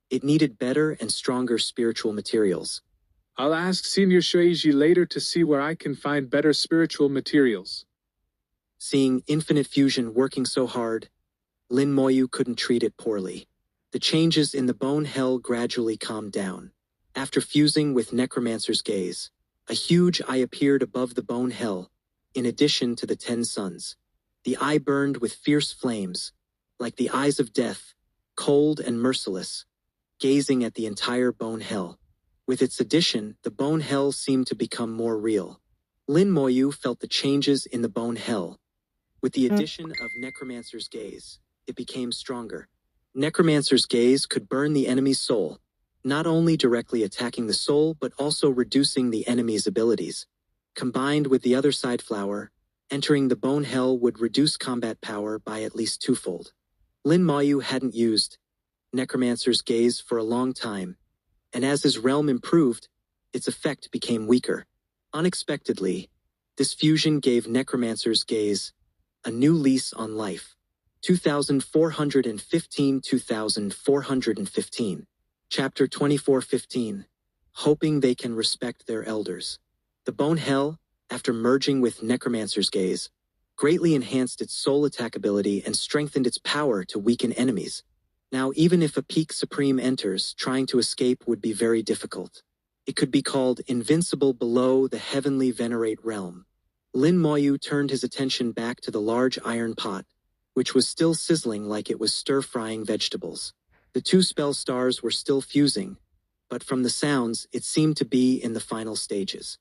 Speaker 1: It needed better and stronger spiritual materials.
Speaker 2: I'll ask Senior Shueiji later to see where I can find better spiritual materials.
Speaker 1: Seeing Infinite Fusion working so hard, Lin Moyu couldn't treat it poorly. The changes in the bone hell gradually calmed down. After fusing with Necromancer's gaze, a huge eye appeared above the bone hell, in addition to the 10 suns. The eye burned with fierce flames, like the eyes of death, cold and merciless, gazing at the entire bone hell. With its addition, the bone hell seemed to become more real. Lin Moyu felt the changes in the bone hell. With the addition of Necromancer's gaze, it became stronger. Necromancer's gaze could burn the enemy's soul, not only directly attacking the soul but also reducing the enemy's abilities. Combined with the other side flower, entering the bone hell would reduce combat power by at least twofold. Lin Moyu hadn't used Necromancer's gaze for a long time, and as his realm improved, its effect became weaker. Unexpectedly, this fusion gave Necromancer's gaze a new lease on life. 2415 Chapter 24:15 Hoping they can respect their elders. The Bone Hell, after merging with Necromancer's gaze, greatly enhanced its soul attack ability and strengthened its power to weaken enemies. Now, even if a Peak Supreme enters, trying to escape would be very difficult. It could be called invincible below the heavenly venerate realm. Lin Moyu turned his attention back to the large iron pot, which was still sizzling like it was stir-frying vegetables. The 2 spell stars were still fusing, but from the sounds, it seemed to be in the final stages.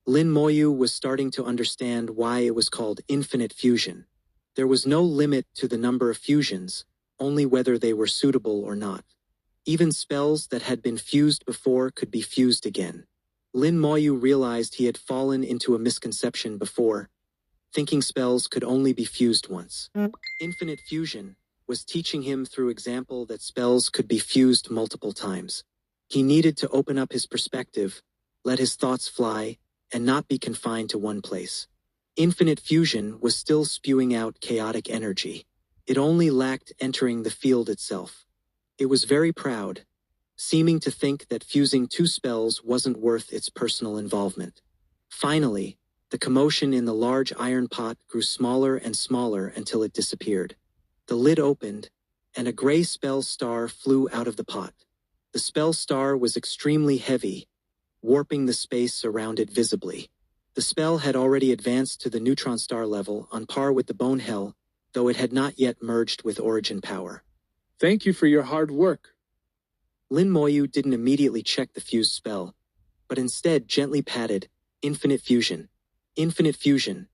Speaker 1: Lin Moyu was starting to understand why it was called Infinite Fusion. There was no limit to the number of fusions, only whether they were suitable or not. Even spells that had been fused before could be fused again. Lin Moyu realized he had fallen into a misconception before, thinking spells could only be fused once. Infinite Fusion was teaching him through example that spells could be fused multiple times. He needed to open up his perspective, let his thoughts fly, and not be confined to one place. Infinite Fusion was still spewing out chaotic energy. It only lacked entering the field itself. It was very proud, seeming to think that fusing 2 spells wasn't worth its personal involvement. Finally, the commotion in the large iron pot grew smaller and smaller until it disappeared. The lid opened, and a gray spell star flew out of the pot. The spell star was extremely heavy, warping the space around it visibly. The spell had already advanced to the neutron star level on par with the Bone Hell, though it had not yet merged with origin power.
Speaker 2: Thank you for your hard work.
Speaker 1: Lin Moyu didn't immediately check the fused spell, but instead gently patted, Infinite Fusion. Infinite Fusion.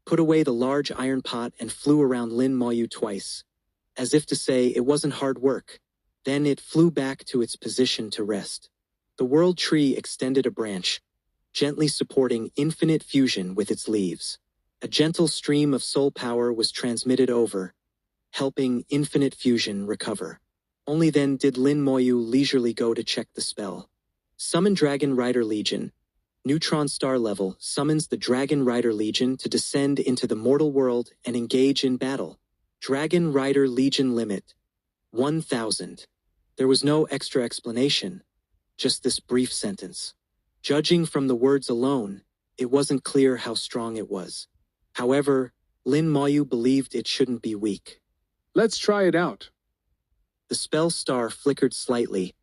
Speaker 1: Put away the large iron pot and flew around Lin Moyu twice, as if to say it wasn't hard work. Then it flew back to its position to rest. The world tree extended a branch, gently supporting Infinite Fusion with its leaves. A gentle stream of soul power was transmitted over, helping infinite fusion recover. Only then did Lin Moyu leisurely go to check the spell. Summon Dragon Rider Legion. Neutron star level summons the Dragon Rider Legion to descend into the mortal world and engage in battle. Dragon Rider Legion limit 1,000. There was no extra explanation, just this brief sentence. Judging from the words alone, it wasn't clear how strong it was. However, Lin Moyu believed it shouldn't be weak.
Speaker 2: Let's try it out.
Speaker 1: The spell star flickered slightly,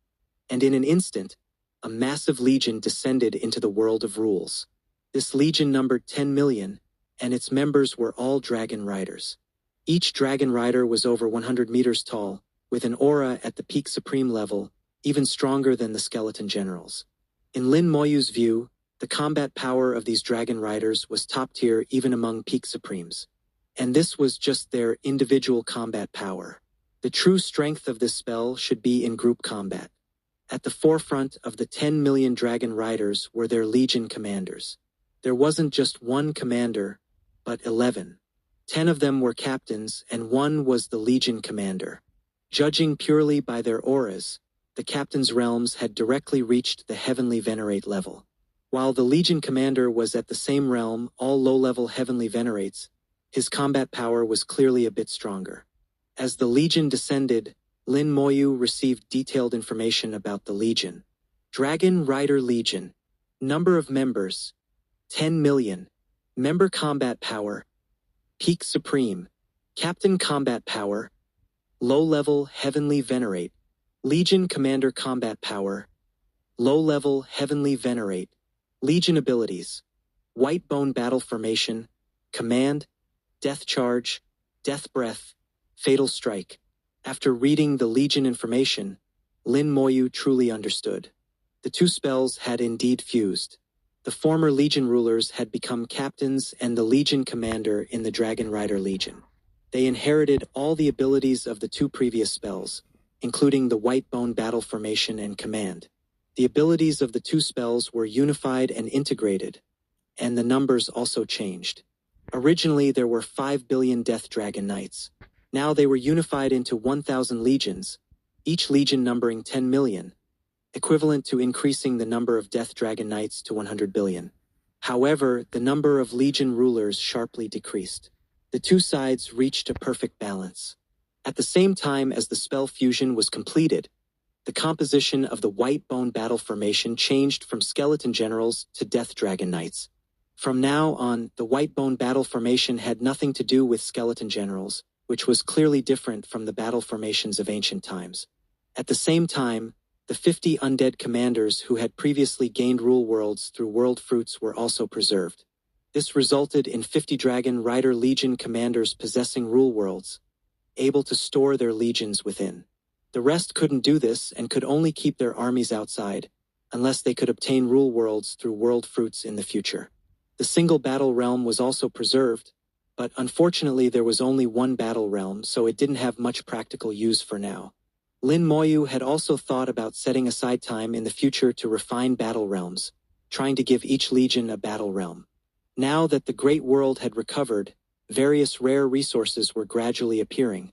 Speaker 1: and in an instant, a massive legion descended into the world of rules. This legion numbered 10 million, and its members were all dragon riders. Each dragon rider was over 100 meters tall, with an aura at the peak supreme level, even stronger than the skeleton generals. In Lin Moyu's view, the combat power of these dragon riders was top tier even among peak supremes. And this was just their individual combat power. The true strength of this spell should be in group combat. At the forefront of the 10 million dragon riders were their legion commanders. There wasn't just one commander, but 11. 10 of them were captains, and one was the legion commander. Judging purely by their auras, the captain's realms had directly reached the heavenly venerate level. While the legion commander was at the same realm, all low-level heavenly venerates, his combat power was clearly a bit stronger. As the legion descended, Lin Moyu received detailed information about the legion. Dragon Rider Legion. Number of members, 10 million. Member combat power, peak supreme. Captain combat power, low-level heavenly venerate. Legion commander combat power, low-level heavenly venerate. Legion abilities, white bone battle formation, command, death charge, death breath, fatal strike. After reading the legion information, Lin Moyu truly understood. The two spells had indeed fused. The former legion rulers had become captains and the legion commander in the Dragon Rider Legion. They inherited all the abilities of the two previous spells, including the white bone battle formation and command. The abilities of the two spells were unified and integrated, and the numbers also changed. Originally, there were 5 billion Death Dragon Knights. Now they were unified into 1,000 legions, each legion numbering 10 million, equivalent to increasing the number of Death Dragon Knights to 100 billion. However, the number of legion rulers sharply decreased. The two sides reached a perfect balance. At the same time as the spell fusion was completed, the composition of the white bone battle formation changed from skeleton generals to Death Dragon Knights. From now on, the white bone battle formation had nothing to do with skeleton generals, which was clearly different from the battle formations of ancient times. At the same time, the 50 undead commanders who had previously gained rule worlds through world fruits were also preserved. This resulted in 50 Dragon Rider Legion commanders possessing rule worlds, able to store their legions within. The rest couldn't do this and could only keep their armies outside, unless they could obtain rule worlds through world fruits in the future. The single battle realm was also preserved, but unfortunately there was only one battle realm, so it didn't have much practical use for now. Lin Moyu had also thought about setting aside time in the future to refine battle realms, trying to give each legion a battle realm. Now that the Great World had recovered, various rare resources were gradually appearing,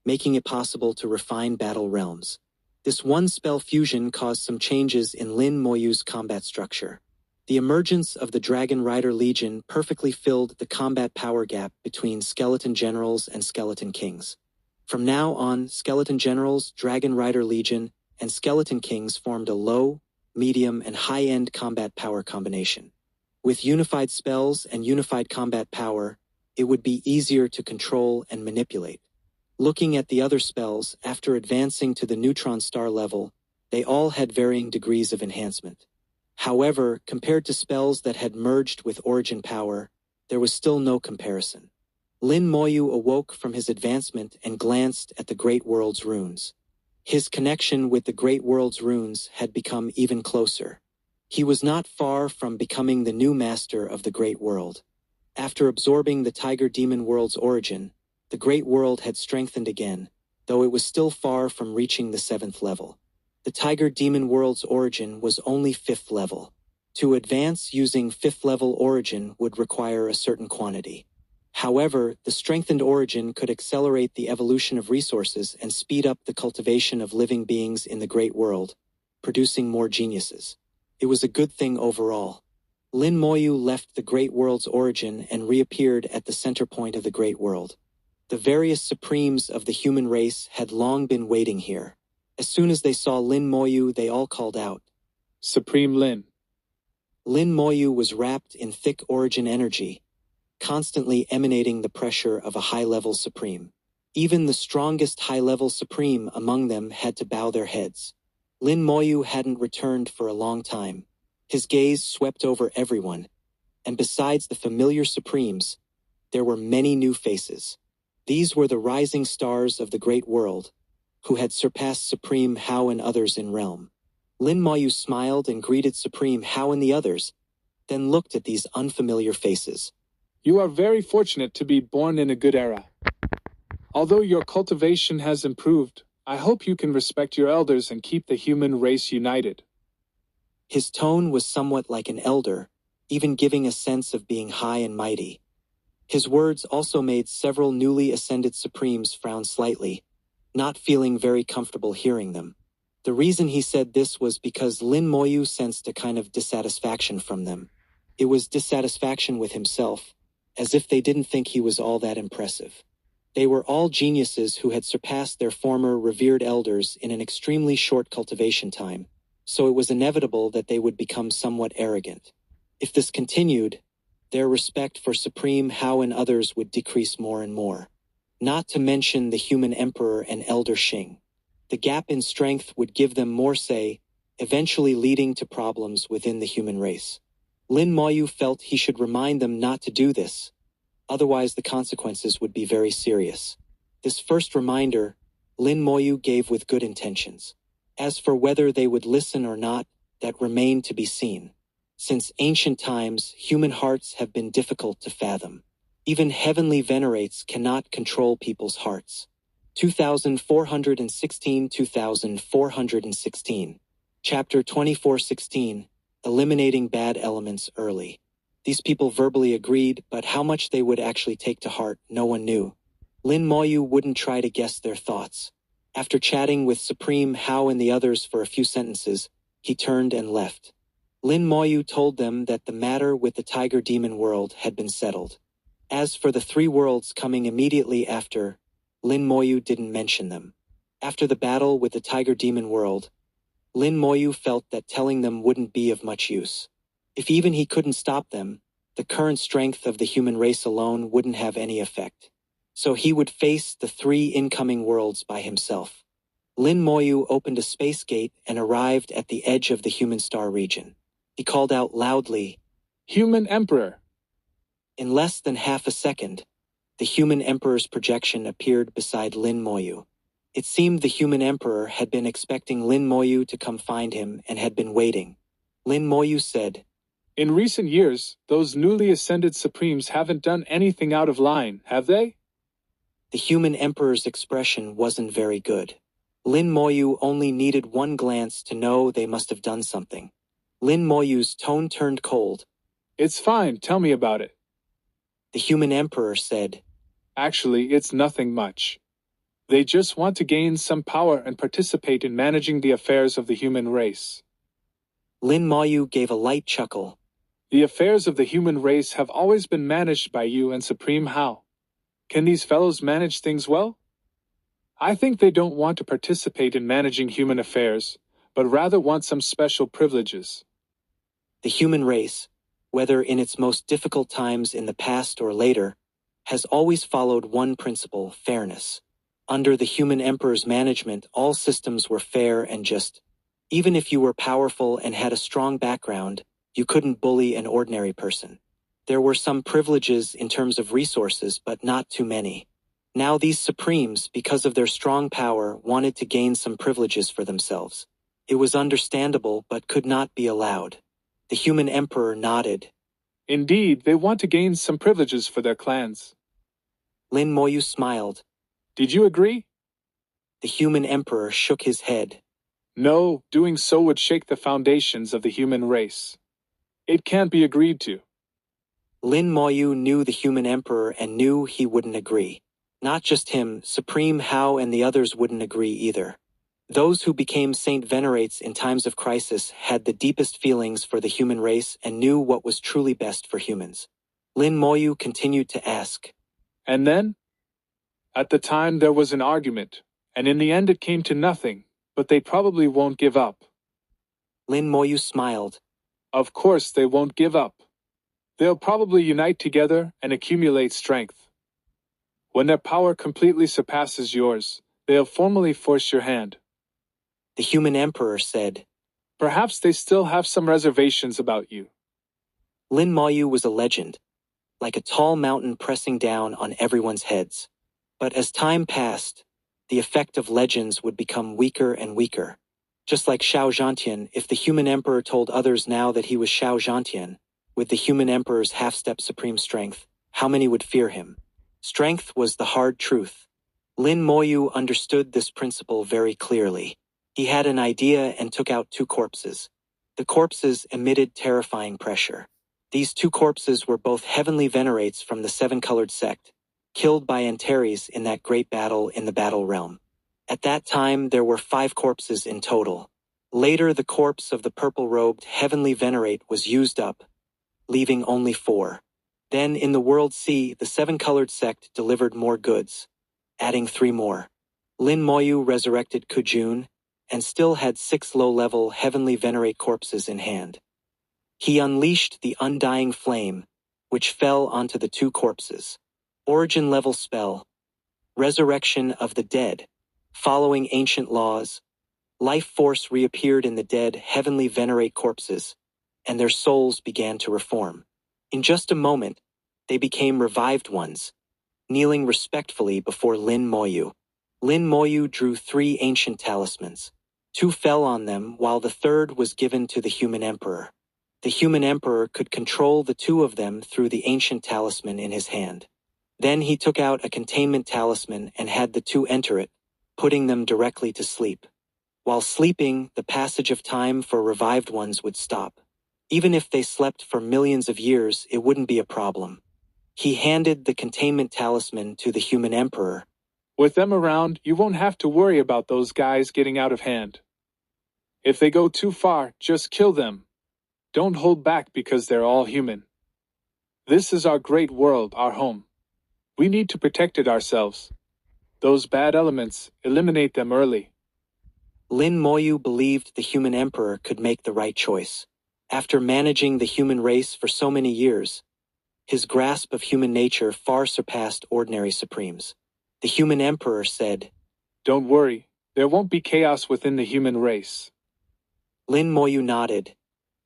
Speaker 1: making it possible to refine battle realms. This one spell fusion caused some changes in Lin Moyu's combat structure. The emergence of the Dragon Rider Legion perfectly filled the combat power gap between skeleton generals and skeleton kings. From now on, skeleton generals, Dragon Rider Legion, and skeleton kings formed a low, medium, and high-end combat power combination. With unified spells and unified combat power, it would be easier to control and manipulate. Looking at the other spells, after advancing to the neutron star level, they all had varying degrees of enhancement. However, compared to spells that had merged with origin power, there was still no comparison. Lin Moyu awoke from his advancement and glanced at the Great World's runes. His connection with the Great World's runes had become even closer. He was not far from becoming the new master of the Great World. After absorbing the Tiger Demon World's origin, the Great World had strengthened again, though it was still far from reaching the 7th level. The Tiger Demon World's origin was only 5th level. To advance using 5th level origin would require a certain quantity. However, the strengthened origin could accelerate the evolution of resources and speed up the cultivation of living beings in the great world, producing more geniuses. It was a good thing overall. Lin Moyu left the great world's origin and reappeared at the center point of the great world. The various supremes of the human race had long been waiting here. As soon as they saw Lin Moyu, they all called out,
Speaker 2: Supreme Lin.
Speaker 1: Lin Moyu was wrapped in thick origin energy, constantly emanating the pressure of a high-level supreme. Even the strongest high-level supreme among them had to bow their heads. Lin Moyu hadn't returned for a long time. His gaze swept over everyone, and besides the familiar supremes, there were many new faces. These were the rising stars of the great world, who had surpassed Supreme Hao and others in realm. Lin Moyu smiled and greeted Supreme Hao and the others, then looked at these unfamiliar faces.
Speaker 2: You are very fortunate to be born in a good era. Although your cultivation has improved, I hope you can respect your elders and keep the human race united.
Speaker 1: His tone was somewhat like an elder, even giving a sense of being high and mighty. His words also made several newly ascended Supremes frown slightly, not feeling very comfortable hearing them. The reason he said this was because Lin Moyu sensed a kind of dissatisfaction from them. It was dissatisfaction with himself, as if they didn't think he was all that impressive. They were all geniuses who had surpassed their former revered elders in an extremely short cultivation time, so it was inevitable that they would become somewhat arrogant. If this continued, their respect for Supreme Hao and others would decrease more and more. Not to mention the human emperor and elder Xing. The gap in strength would give them more say, eventually leading to problems within the human race. Lin Moyu felt he should remind them not to do this, otherwise the consequences would be very serious. This first reminder, Lin Moyu gave with good intentions. As for whether they would listen or not, that remained to be seen. Since ancient times, human hearts have been difficult to fathom. Even heavenly venerates cannot control people's hearts. 2416 Chapter 2416, Eliminating Bad Elements Early. These people verbally agreed, but how much they would actually take to heart, no one knew. Lin Moyu wouldn't try to guess their thoughts. After chatting with Supreme Hao and the others for a few sentences, he turned and left. Lin Moyu told them that the matter with the Tiger Demon world had been settled. As for the three worlds coming immediately after, Lin Moyu didn't mention them. After the battle with the Tiger Demon world, Lin Moyu felt that telling them wouldn't be of much use. If even he couldn't stop them, the current strength of the human race alone wouldn't have any effect. So he would face the three incoming worlds by himself. Lin Moyu opened a space gate and arrived at the edge of the human star region. He called out loudly,
Speaker 2: Human Emperor!
Speaker 1: In less than half a second, the human emperor's projection appeared beside Lin Moyu. It seemed the human emperor had been expecting Lin Moyu to come find him and had been waiting. Lin Moyu said,
Speaker 2: In recent years, those newly ascended Supremes haven't done anything out of line, have they?
Speaker 1: The human emperor's expression wasn't very good. Lin Moyu only needed one glance to know they must have done something. Lin Moyu's tone turned cold.
Speaker 2: It's fine, tell me about it.
Speaker 1: The human emperor said,
Speaker 2: Actually, it's nothing much. They just want to gain some power and participate in managing the affairs of the human race.
Speaker 1: Lin Moyu gave a light chuckle.
Speaker 2: The affairs of the human race have always been managed by you and Supreme Hao. Can these fellows manage things well? I think they don't want to participate in managing human affairs, but rather want some special privileges.
Speaker 1: The human race, whether in its most difficult times in the past or later, has always followed one principle, fairness. Under the human emperor's management, all systems were fair and just. Even if you were powerful and had a strong background, you couldn't bully an ordinary person. There were some privileges in terms of resources, but not too many. Now these Supremes, because of their strong power, wanted to gain some privileges for themselves. It was understandable but could not be allowed. The human emperor nodded.
Speaker 2: Indeed, they want to gain some privileges for their clans.
Speaker 1: Lin Moyu smiled.
Speaker 2: Did you agree?
Speaker 1: The human emperor shook his head.
Speaker 2: No, doing so would shake the foundations of the human race. It can't be agreed to.
Speaker 1: Lin Moyu knew the human emperor and knew he wouldn't agree. Not just him, Supreme Hao and the others wouldn't agree either. Those who became Saint Venerates in times of crisis had the deepest feelings for the human race and knew what was truly best for humans. Lin Moyu continued to ask.
Speaker 2: And then? At the time there was an argument, and in the end it came to nothing, but they probably won't give up.
Speaker 1: Lin Moyu smiled.
Speaker 2: Of course they won't give up. They'll probably unite together and accumulate strength. When their power completely surpasses yours, they'll formally force your hand.
Speaker 1: The human emperor said.
Speaker 2: Perhaps they still have some reservations about you.
Speaker 1: Lin Moyu was a legend, like a tall mountain pressing down on everyone's heads. But as time passed, the effect of legends would become weaker and weaker. Just like Xiao Zhantian, if the human emperor told others now that he was Xiao Zhantian, with the human emperor's half-step supreme strength, how many would fear him? Strength was the hard truth. Lin Moyu understood this principle very clearly. He had an idea and took out 2 corpses. The corpses emitted terrifying pressure. These 2 corpses were both heavenly venerates from the 7-colored sect, killed by Antares in that great battle in the Battle Realm. At that time there were 5 corpses in total. Later the corpse of the purple-robed heavenly venerate was used up, leaving only 4. Then in the World Sea the 7-colored sect delivered more goods, adding 3 more. Lin Moyu resurrected Kujun, and still had 6 low-level heavenly venerate corpses in hand. He unleashed the undying flame, which fell onto the 2 corpses. Origin-level spell. Resurrection of the dead. Following ancient laws, life force reappeared in the dead heavenly venerate corpses, and their souls began to reform. In just a moment, they became revived ones, kneeling respectfully before Lin Moyu. Lin Moyu drew 3 ancient talismans. 2 fell on them while the 3rd was given to the human emperor. The human emperor could control the 2 of them through the ancient talisman in his hand. Then he took out a containment talisman and had the 2 enter it, putting them directly to sleep. While sleeping, the passage of time for revived ones would stop. Even if they slept for millions of years, it wouldn't be a problem. He handed the containment talisman to the human emperor.
Speaker 2: With them around, you won't have to worry about those guys getting out of hand. If they go too far, just kill them. Don't hold back because they're all human. This is our great world, our home. We need to protect it ourselves. Those bad elements, eliminate them early.
Speaker 1: Lin Moyu believed the human emperor could make the right choice. After managing the human race for so many years, his grasp of human nature far surpassed ordinary supremes. The human emperor said,
Speaker 2: Don't worry, there won't be chaos within the human race.
Speaker 1: Lin Moyu nodded.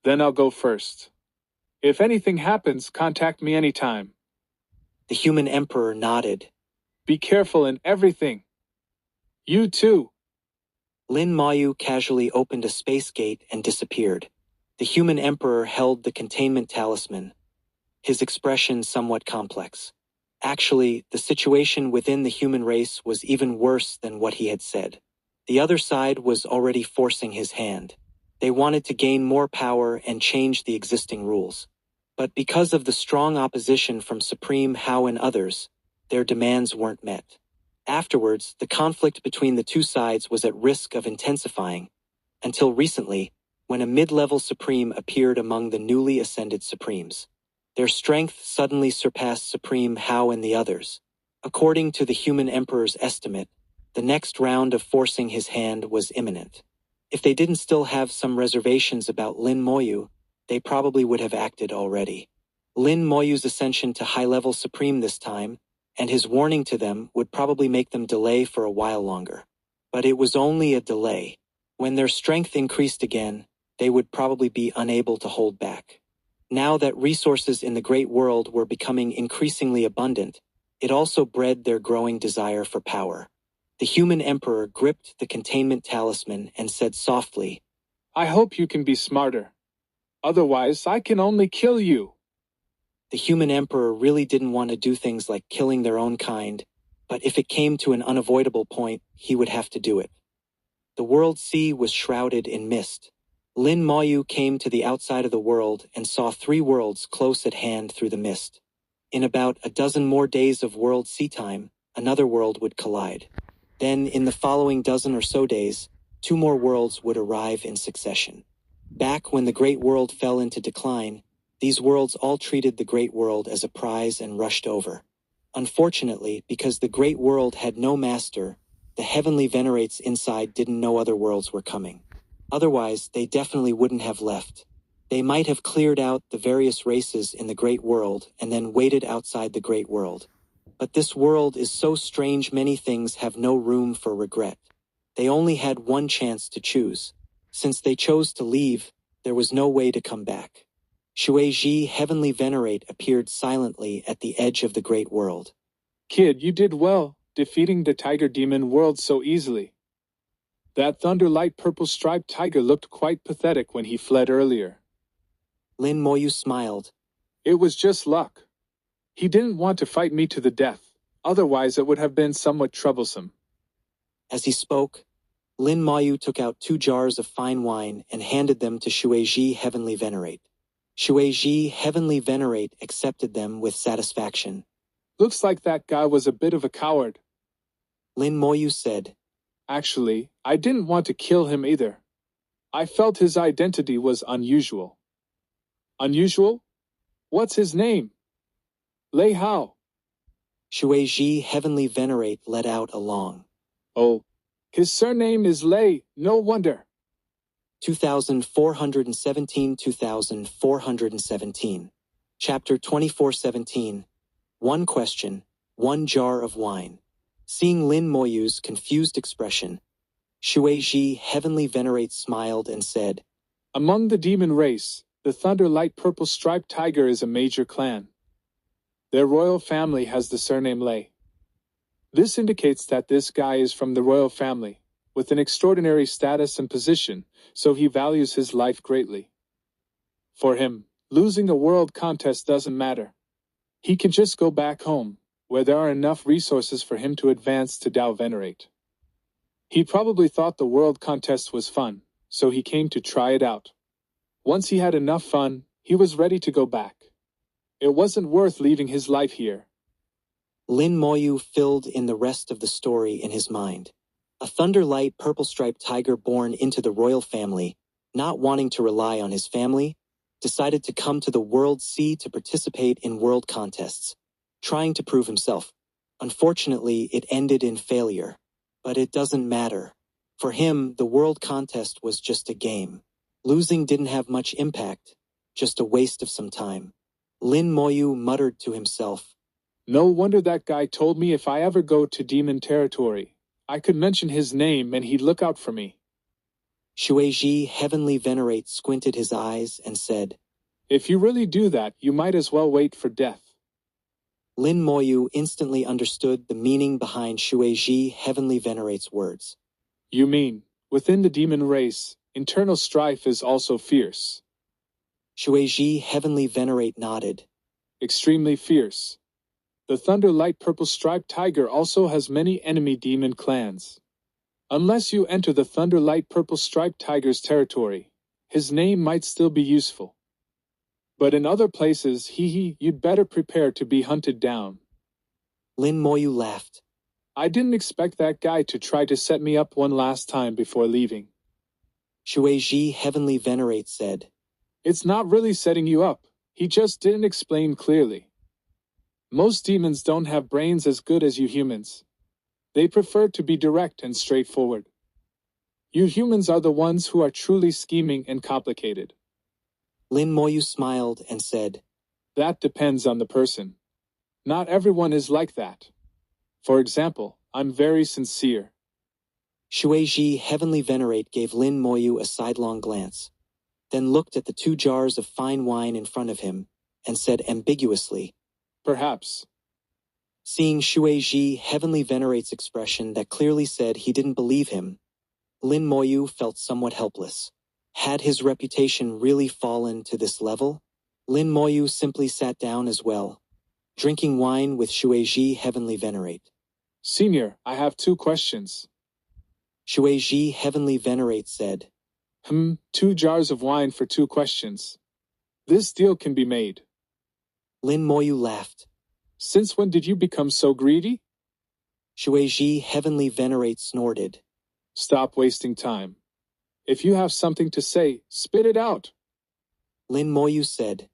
Speaker 2: Then I'll go first. If anything happens, contact me anytime.
Speaker 1: The human emperor nodded.
Speaker 2: Be careful in everything. You too.
Speaker 1: Lin Moyu casually opened a space gate and disappeared. The human emperor held the containment talisman, his expression somewhat complex. Actually, the situation within the human race was even worse than what he had said. The other side was already forcing his hand. They wanted to gain more power and change the existing rules. But because of the strong opposition from Supreme Hao and others, their demands weren't met. Afterwards, the conflict between the 2 sides was at risk of intensifying, until recently, when a mid-level Supreme appeared among the newly ascended Supremes. Their strength suddenly surpassed Supreme Hao and the others. According to the human emperor's estimate, the next round of forcing his hand was imminent. If they didn't still have some reservations about Lin Moyu, they probably would have acted already. Lin Moyu's ascension to high-level Supreme this time, and his warning to them would probably make them delay for a while longer. But it was only a delay. When their strength increased again, they would probably be unable to hold back. Now that resources in the great world were becoming increasingly abundant, it also bred their growing desire for power. The human emperor gripped the containment talisman and said softly,
Speaker 2: I hope you can be smarter. Otherwise, I can only kill you.
Speaker 1: The human emperor really didn't want to do things like killing their own kind, but if it came to an unavoidable point, he would have to do it. The world sea was shrouded in mist. Lin Moyu came to the outside of the world and saw 3 worlds close at hand through the mist. In about a dozen more days of world sea time, another world would collide. Then, in the following dozen or so days, 2 more worlds would arrive in succession. Back when the Great World fell into decline, these worlds all treated the Great World as a prize and rushed over. Unfortunately, because the Great World had no master, the heavenly venerates inside didn't know other worlds were coming. Otherwise, they definitely wouldn't have left. They might have cleared out the various races in the Great World and then waited outside the Great World. But this world is so strange, many things have no room for regret. They only had one chance to choose. Since they chose to leave, there was no way to come back. Shueji, heavenly venerate, appeared silently at the edge of the Great World.
Speaker 2: Kid, you did well, defeating the tiger demon world so easily. That thunderlight purple striped tiger looked quite pathetic when he fled earlier.
Speaker 1: Lin Moyu smiled.
Speaker 2: It was just luck. He didn't want to fight me to the death, otherwise it would have been somewhat troublesome.
Speaker 1: As he spoke, Lin Moyu took out 2 jars of fine wine and handed them to Shueji, heavenly venerate. Shueji, heavenly venerate, accepted them with satisfaction.
Speaker 2: Looks like that guy was a bit of a coward.
Speaker 1: Lin Moyu said.
Speaker 2: Actually, I didn't want to kill him either. I felt his identity was unusual. Unusual? What's his name? Lei Hao.
Speaker 1: Shueji, heavenly venerate, let out a long.
Speaker 2: Oh, his surname is Lei, no wonder.
Speaker 1: 2417 Chapter 2417. One question, 1 jar of wine. Seeing Lin Moyu's confused expression, Shueji, heavenly venerate, smiled and said,
Speaker 2: Among the demon race, the Thunderlight Purple Striped Tiger is a major clan. Their royal family has the surname Lei. This indicates that this guy is from the royal family, with an extraordinary status and position, so he values his life greatly. For him, losing a world contest doesn't matter. He can just go back home, where there are enough resources for him to advance to Tao Venerate. He probably thought the world contest was fun, so he came to try it out. Once he had enough fun, he was ready to go back. It wasn't worth leaving his life here.
Speaker 1: Lin Moyu filled in the rest of the story in his mind. A Thunderlight purple-striped tiger born into the royal family, not wanting to rely on his family, decided to come to the World Sea to participate in world contests, trying to prove himself. Unfortunately, it ended in failure. But it doesn't matter. For him, the world contest was just a game. Losing didn't have much impact, just a waste of some time. Lin Moyu muttered to himself,
Speaker 2: No wonder that guy told me if I ever go to demon territory, I could mention his name and he'd look out for me.
Speaker 1: Shueji, heavenly venerate, squinted his eyes and said,
Speaker 2: If you really do that, you might as well wait for death.
Speaker 1: Lin Moyu instantly understood the meaning behind Shueji, heavenly venerate's words.
Speaker 2: You mean, within the demon race, internal strife is also fierce.
Speaker 1: Shueji, heavenly venerate, nodded.
Speaker 2: Extremely fierce. The Thunderlight Purple Striped Tiger also has many enemy demon clans. Unless you enter the Thunderlight Purple Striped Tiger's territory, his name might still be useful. But in other places, you'd better prepare to be hunted down.
Speaker 1: Lin Moyu laughed.
Speaker 2: I didn't expect that guy to try to set me up one last time before leaving.
Speaker 1: Shueji, heavenly venerate, said,
Speaker 2: It's not really setting you up, he just didn't explain clearly. Most demons don't have brains as good as you humans. They prefer to be direct and straightforward. You humans are the ones who are truly scheming and complicated.
Speaker 1: Lin Moyu smiled and said,
Speaker 2: That depends on the person. Not everyone is like that. For example, I'm very sincere.
Speaker 1: Shueji, heavenly venerate, gave Lin Moyu a sidelong glance, then looked at the 2 jars of fine wine in front of him, and said ambiguously,
Speaker 2: Perhaps.
Speaker 1: Seeing Shueji, heavenly venerate's expression that clearly said he didn't believe him, Lin Moyu felt somewhat helpless. Had his reputation really fallen to this level? Lin Moyu simply sat down as well, drinking wine with Shueji, heavenly venerate.
Speaker 2: Senior, I have 2 questions.
Speaker 1: Shueji, heavenly venerate, said,
Speaker 2: 2 jars of wine for 2 questions. This deal can be made.
Speaker 1: Lin Moyu laughed.
Speaker 2: Since when did you become so greedy?
Speaker 1: Shueji, Heavenly Venerate, snorted.
Speaker 2: Stop wasting time. If you have something to say, spit it out.
Speaker 1: Lin Moyu said.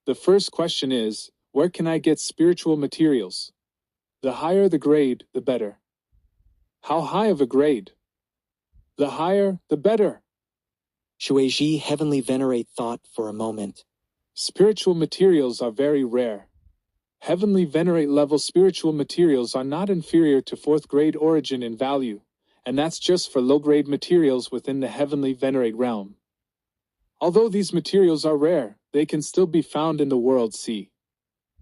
Speaker 2: The first question is, where can I get spiritual materials? The higher the grade, the better. How high of a grade? The higher, the better.
Speaker 1: Shueji, Heavenly Venerate, thought for a moment.
Speaker 2: Spiritual materials are very rare. Heavenly Venerate level spiritual materials are not inferior to 4th grade origin in value, and that's just for low-grade materials within the Heavenly Venerate realm. Although these materials are rare, they can still be found in the World Sea.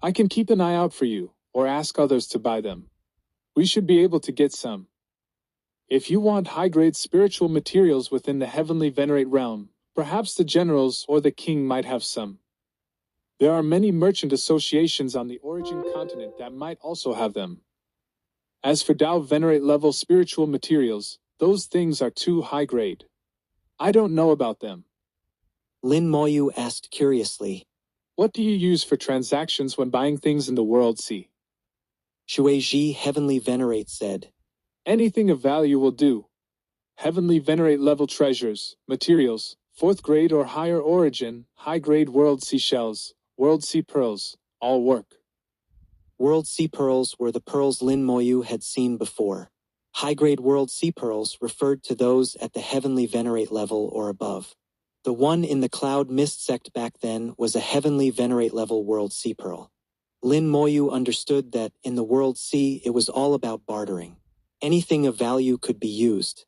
Speaker 2: I can keep an eye out for you, or ask others to buy them. We should be able to get some. If you want high-grade spiritual materials within the Heavenly Venerate realm, perhaps the generals or the king might have some. There are many merchant associations on the origin continent that might also have them. As for Tao Venerate level spiritual materials, those things are too high grade. I don't know about them.
Speaker 1: Lin Moyu asked curiously.
Speaker 2: What do you use for transactions when buying things in the World Sea?
Speaker 1: Shueji, Heavenly Venerate, said.
Speaker 2: Anything of value will do. Heavenly Venerate level treasures, materials, 4th grade or higher origin, high grade World Sea shells, World Sea pearls, all work.
Speaker 1: World Sea pearls were the pearls Lin Moyu had seen before. High-grade World Sea pearls referred to those at the Heavenly Venerate level or above. The one in the Cloud Mist sect back then was a Heavenly Venerate level World Sea pearl. Lin Moyu understood that in the World Sea it was all about bartering. Anything of value could be used.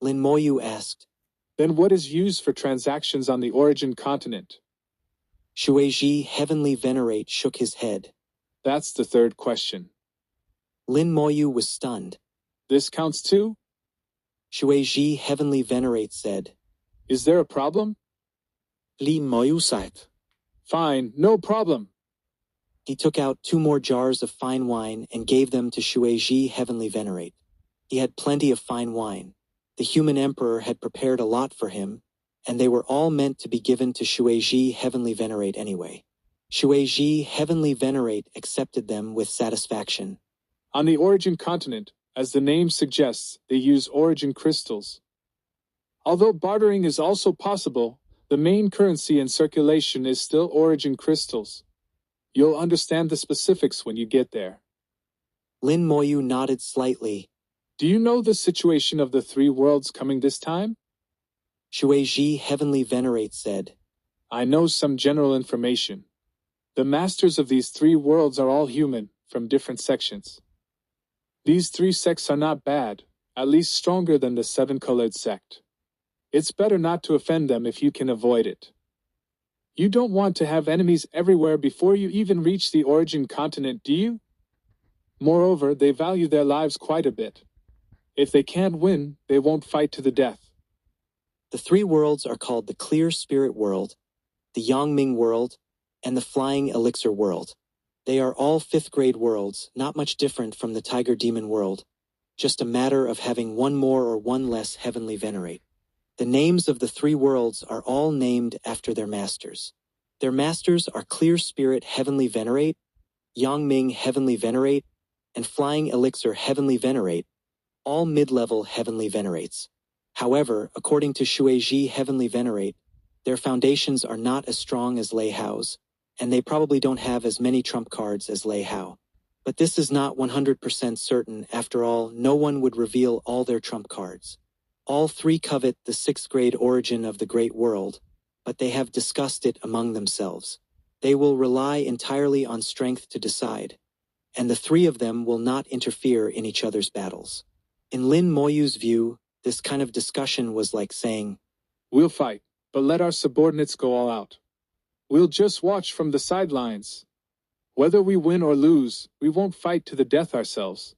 Speaker 1: Lin Moyu asked.
Speaker 2: Then what is used for transactions on the origin continent?
Speaker 1: Shueji, Heavenly Venerate, shook his head.
Speaker 2: That's the third question.
Speaker 1: Lin Moyu was stunned.
Speaker 2: This counts too?
Speaker 1: Shueji, Heavenly Venerate, said.
Speaker 2: Is there a problem?
Speaker 1: Lin Moyu sighed.
Speaker 2: Fine, no problem.
Speaker 1: He took out 2 more jars of fine wine and gave them to Shueji, Heavenly Venerate. He had plenty of fine wine. The human emperor had prepared a lot for him, and they were all meant to be given to Shueji, Heavenly Venerate anyway. Shueji, Heavenly Venerate, accepted them with satisfaction.
Speaker 2: On the origin continent, as the name suggests, they use origin crystals. Although bartering is also possible, the main currency in circulation is still origin crystals. You'll understand the specifics when you get there.
Speaker 1: Lin Moyu nodded slightly.
Speaker 2: Do you know the situation of the 3 worlds coming this time?
Speaker 1: Shueji, Heavenly Venerate, said.
Speaker 2: I know some general information. The masters of these 3 worlds are all human, from different sections. These 3 sects are not bad, at least stronger than the 7-colored sect. It's better not to offend them if you can avoid it. You don't want to have enemies everywhere before you even reach the origin continent, do you? Moreover, they value their lives quite a bit. If they can't win, they won't fight to the death.
Speaker 1: The 3 worlds are called the Clear Spirit World, the Yangming World, and the Flying Elixir World. They are all 5th grade worlds, not much different from the Tiger Demon World, just a matter of having 1 more or 1 less Heavenly Venerate. The names of the 3 worlds are all named after their masters. Their masters are Clear Spirit Heavenly Venerate, Yangming Heavenly Venerate, and Flying Elixir Heavenly Venerate, all mid-level Heavenly Venerates. However, according to Shueji Heavenly Venerate, their foundations are not as strong as Lei Hao's, and they probably don't have as many trump cards as Lei Hao. But this is not 100% certain. After all, no one would reveal all their trump cards. All 3 covet the 6th grade origin of the Great World, but they have discussed it among themselves. They will rely entirely on strength to decide, and the 3 of them will not interfere in each other's battles. In Lin Moyu's view, this kind of discussion was like saying,
Speaker 2: We'll fight, but let our subordinates go all out. We'll just watch from the sidelines. Whether we win or lose, we won't fight to the death ourselves.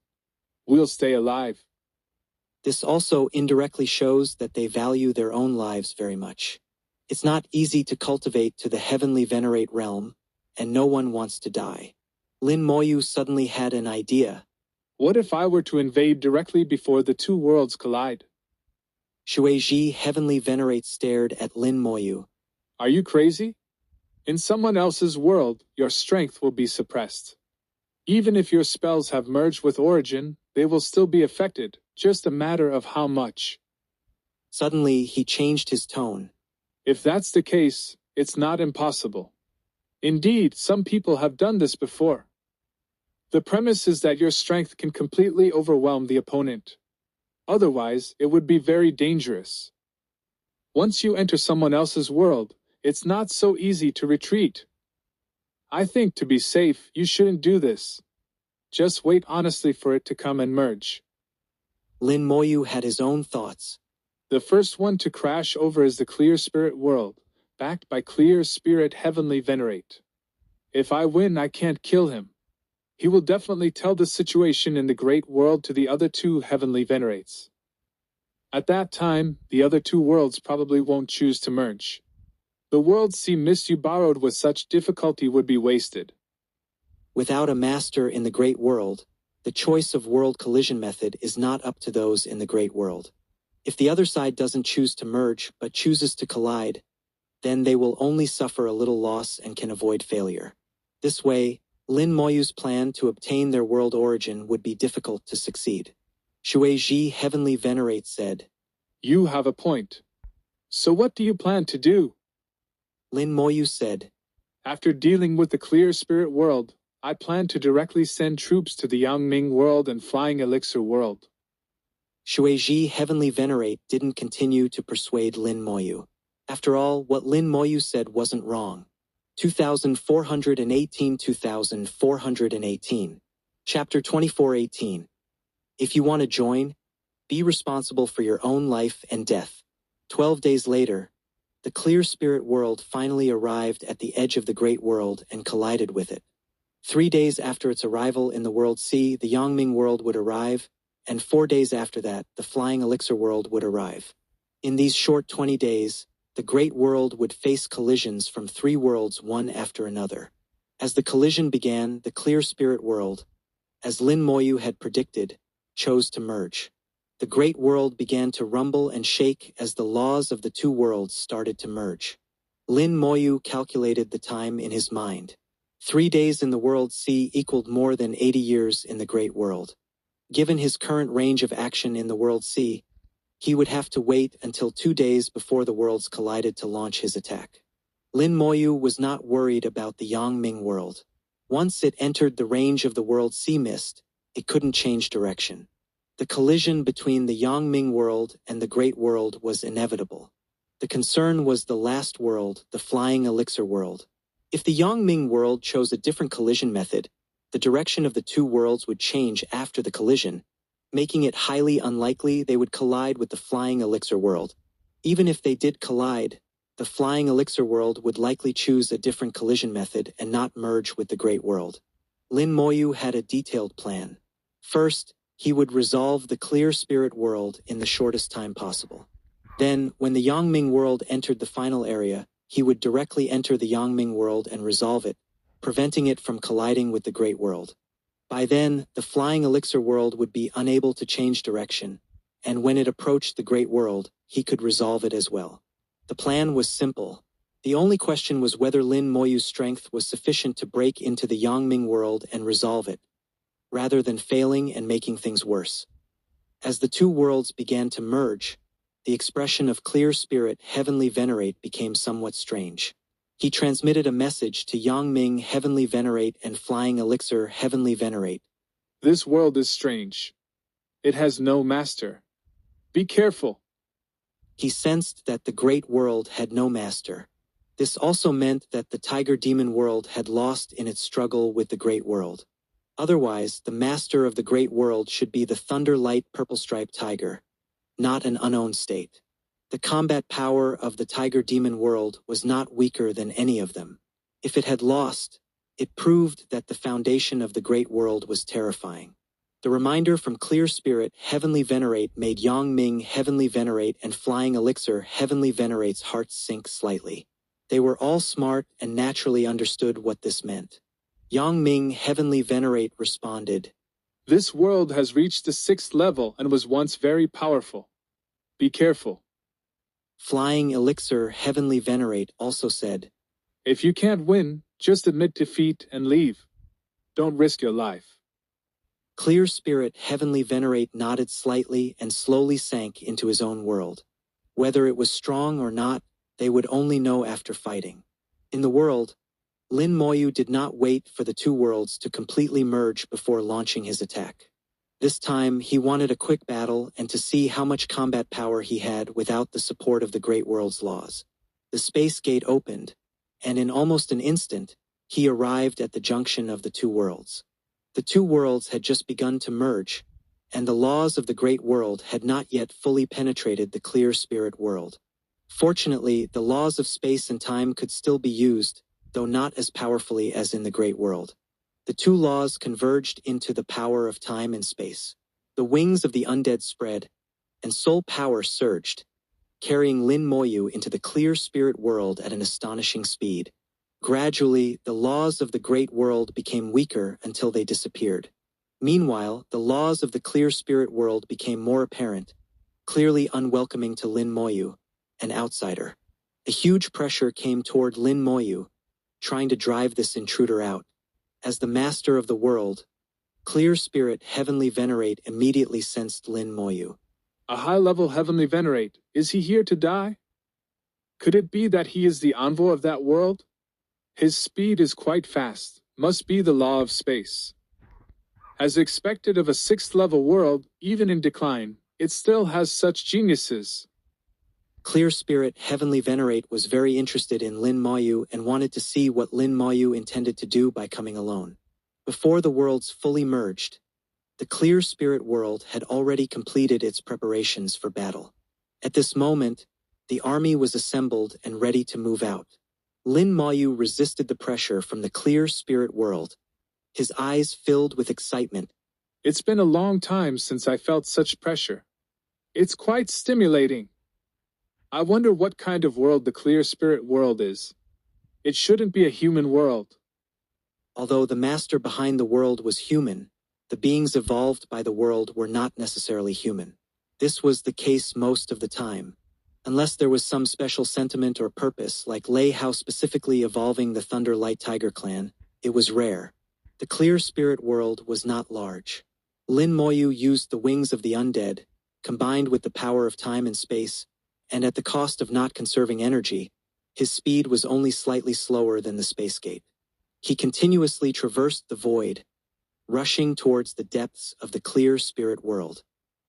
Speaker 2: We'll stay alive.
Speaker 1: This also indirectly shows that they value their own lives very much. It's not easy to cultivate to the Heavenly Venerate realm, and no one wants to die. Lin Moyu suddenly had an idea.
Speaker 2: What if I were to invade directly before the 2 worlds collide?
Speaker 1: Shueji Heavenly Venerate stared at Lin Moyu.
Speaker 2: Are you crazy? In someone else's world, your strength will be suppressed. Even if your spells have merged with Origin, they will still be affected, just a matter of how much.
Speaker 1: Suddenly, he changed his tone.
Speaker 2: If that's the case, it's not impossible. Indeed, some people have done this before. The premise is that your strength can completely overwhelm the opponent. Otherwise, it would be very dangerous. Once you enter someone else's world, it's not so easy to retreat. I think to be safe, you shouldn't do this. Just wait honestly for it to come and merge.
Speaker 1: Lin Moyu had his own thoughts.
Speaker 2: The first one to crash over is the Clear Spirit world, backed by Clear Spirit Heavenly Venerate. If I win, I can't kill him. He will definitely tell the situation in the Great World to the other two Heavenly Venerates. At that time, the other two worlds probably won't choose to merge. The world sea mist you borrowed with such difficulty would be wasted.
Speaker 1: Without a master in the Great World, the choice of world collision method is not up to those in the Great World. If the other side doesn't choose to merge but chooses to collide, then they will only suffer a little loss and can avoid failure. This way, Lin Moyu's plan to obtain their world origin would be difficult to succeed. Shueji Heavenly Venerate said,
Speaker 2: You have a point. So what do you plan to do?
Speaker 1: Lin Moyu said,
Speaker 2: After dealing with the Clear Spirit world, I plan to directly send troops to the Yangming world and Flying Elixir world.
Speaker 1: Shueji Heavenly Venerate didn't continue to persuade Lin Moyu. After all, what Lin Moyu said wasn't wrong. 2418 Chapter 2418. If you want to join, be responsible for your own life and death. 12 days later, the Clear Spirit world finally arrived at the edge of the Great World and collided with it. 3 days after its arrival in the World Sea, the Yangming world would arrive, and 4 days after that, the Flying Elixir world would arrive. In these short 20 days, the Great World would face collisions from 3 worlds one after another. As the collision began, the Clear Spirit world, as Lin Moyu had predicted, chose to merge. The Great World began to rumble and shake as the laws of the 2 worlds started to merge. Lin Moyu calculated the time in his mind. 3 days in the World Sea equaled more than 80 years in the Great World. Given his current range of action in the World Sea, he would have to wait until 2 days before the worlds collided to launch his attack. Lin Moyu was not worried about the Yangming world. Once it entered the range of the World Sea mist, it couldn't change direction. The collision between the Yangming world and the Great World was inevitable. The concern was the last world, the Flying Elixir world. If the Yangming world chose a different collision method, the direction of the 2 worlds would change after the collision, making it highly unlikely they would collide with the Flying Elixir world. Even if they did collide, the Flying Elixir world would likely choose a different collision method and not merge with the Great World. Lin Moyu had a detailed plan. First, he would resolve the Clear Spirit world in the shortest time possible. Then, when the Yangming world entered the final area, he would directly enter the Yangming world and resolve it, preventing it from colliding with the Great World. By then, the Flying Elixir world would be unable to change direction, and when it approached the Great World, he could resolve it as well. The plan was simple. The only question was whether Lin Moyu's strength was sufficient to break into the Yangming world and resolve it, rather than failing and making things worse. As the 2 worlds began to merge, the expression of Clear Spirit Heavenly Venerate became somewhat strange. He transmitted a message to Yangming Heavenly Venerate and Flying Elixir Heavenly Venerate.
Speaker 2: This world is strange. It has no master. Be careful.
Speaker 1: He sensed that the Great World had no master. This also meant that the Tiger Demon world had lost in its struggle with the Great World. Otherwise, the master of the Great World should be the Thunder Light Purple Stripe Tiger, not an unowned state. The combat power of the Tiger Demon world was not weaker than any of them. If it had lost, it proved that the foundation of the Great World was terrifying. The reminder from Clear Spirit Heavenly Venerate made Yangming Heavenly Venerate and Flying Elixir Heavenly Venerate's hearts sink slightly. They were all smart and naturally understood what this meant. Yangming Heavenly Venerate responded,
Speaker 2: This world has reached the 6th level and was once very powerful. Be careful.
Speaker 1: Flying Elixir Heavenly Venerate also said,
Speaker 2: If you can't win, just admit defeat and leave. Don't risk your life.
Speaker 1: Clear Spirit Heavenly Venerate nodded slightly and slowly sank into his own world. Whether it was strong or not, they would only know after fighting. In the world, Lin Moyu did not wait for the two worlds to completely merge before launching his attack. This time, he wanted a quick battle and to see how much combat power he had without the support of the Great World's laws. The space gate opened, and in almost an instant, he arrived at the junction of the two worlds. The two worlds had just begun to merge, and the laws of the Great World had not yet fully penetrated the clear spirit world. Fortunately, the laws of space and time could still be used, though not as powerfully as in the Great World. The two laws converged into the power of time and space. The wings of the undead spread, and soul power surged, carrying Lin Moyu into the clear spirit world at an astonishing speed. Gradually, the laws of the Great World became weaker until they disappeared. Meanwhile, the laws of the clear spirit world became more apparent, clearly unwelcoming to Lin Moyu, an outsider. A huge pressure came toward Lin Moyu, trying to drive this intruder out. As the master of the world, Clear Spirit Heavenly Venerate immediately sensed Lin Moyu.
Speaker 2: A high-level Heavenly Venerate, is he here to die? Could it be that he is the envoy of that world? His speed is quite fast, must be the law of space. As expected of a sixth-level world, even in decline, it still has such geniuses.
Speaker 1: Clear Spirit Heavenly Venerate was very interested in Lin Moyu and wanted to see what Lin Moyu intended to do by coming alone. Before the worlds fully merged, the Clear Spirit world had already completed its preparations for battle. At this moment, the army was assembled and ready to move out. Lin Moyu resisted the pressure from the Clear Spirit world, his eyes filled with excitement.
Speaker 2: It's been a long time since I felt such pressure. It's quite stimulating. I wonder what kind of world the Clear Spirit world is. It shouldn't be a human world.
Speaker 1: Although the master behind the world was human, the beings evolved by the world were not necessarily human. This was the case most of the time. Unless there was some special sentiment or purpose, like Lei Hao specifically evolving the Thunder Light Tiger clan, it was rare. The Clear Spirit world was not large. Lin Moyu used the wings of the undead, combined with the power of time and space, and at the cost of not conserving energy, his speed was only slightly slower than the space gate. He continuously traversed the void, rushing towards the depths of the clear spirit world.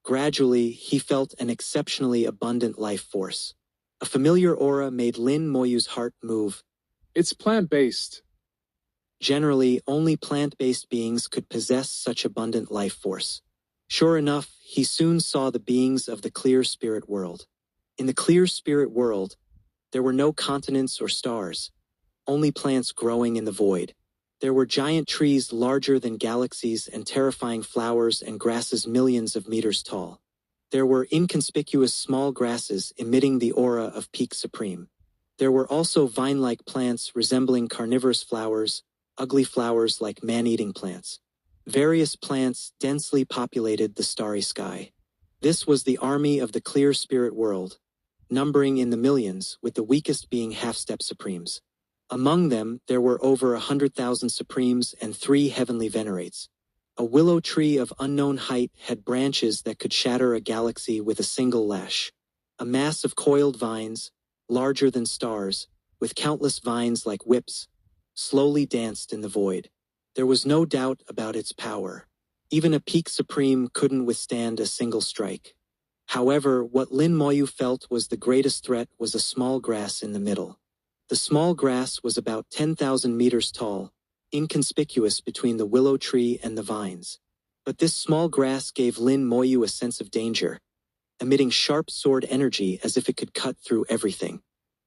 Speaker 1: Gradually, he felt an exceptionally abundant life force. A familiar aura made Lin Moyu's heart move.
Speaker 2: It's plant-based.
Speaker 1: Generally, only plant-based beings could possess such abundant life force. Sure enough, he soon saw the beings of the clear spirit world. In the clear spirit world, there were no continents or stars, only plants growing in the void. There were giant trees larger than galaxies and terrifying flowers and grasses millions of meters tall. There were inconspicuous small grasses emitting the aura of Peak Supreme. There were also vine-like plants resembling carnivorous flowers, ugly flowers like man-eating plants. Various plants densely populated the starry sky. This was the army of the clear spirit world, numbering in the millions, with the weakest being half-step supremes. Among them, there were over 100,000 supremes and 3 heavenly venerates. A willow tree of unknown height had branches that could shatter a galaxy with a single lash. A mass of coiled vines, larger than stars, with countless vines like whips, slowly danced in the void. There was no doubt about its power. Even a peak supreme couldn't withstand a single strike. However, what Lin Moyu felt was the greatest threat was a small grass in the middle. The small grass was about 10,000 meters tall, inconspicuous between the willow tree and the vines. But this small grass gave Lin Moyu a sense of danger, emitting sharp sword energy as if it could cut through everything.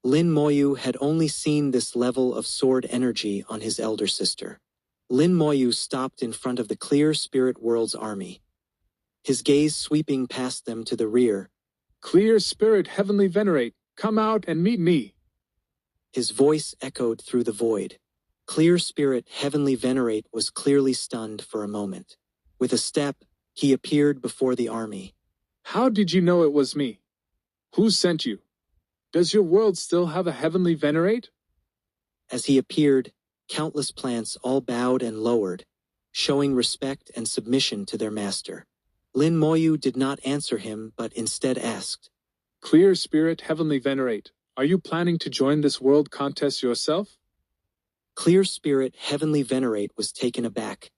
Speaker 1: Lin Moyu had only seen this level of sword energy on his elder sister. Lin Moyu stopped in front of the clear spirit world's army, his gaze sweeping past them to the rear.
Speaker 2: Clear Spirit Heavenly Venerate, come out and meet me.
Speaker 1: His voice echoed through the void. Clear Spirit Heavenly Venerate was clearly stunned for a moment. With a step, he appeared before the army.
Speaker 2: How did you know it was me? Who sent you? Does your world still have a heavenly venerate?
Speaker 1: As he appeared, countless plants all bowed and lowered, showing respect and submission to their master. Lin Moyu did not answer him but instead asked,
Speaker 2: Clear Spirit Heavenly Venerate, are you planning to join this world contest yourself?
Speaker 1: Clear Spirit Heavenly Venerate was taken aback,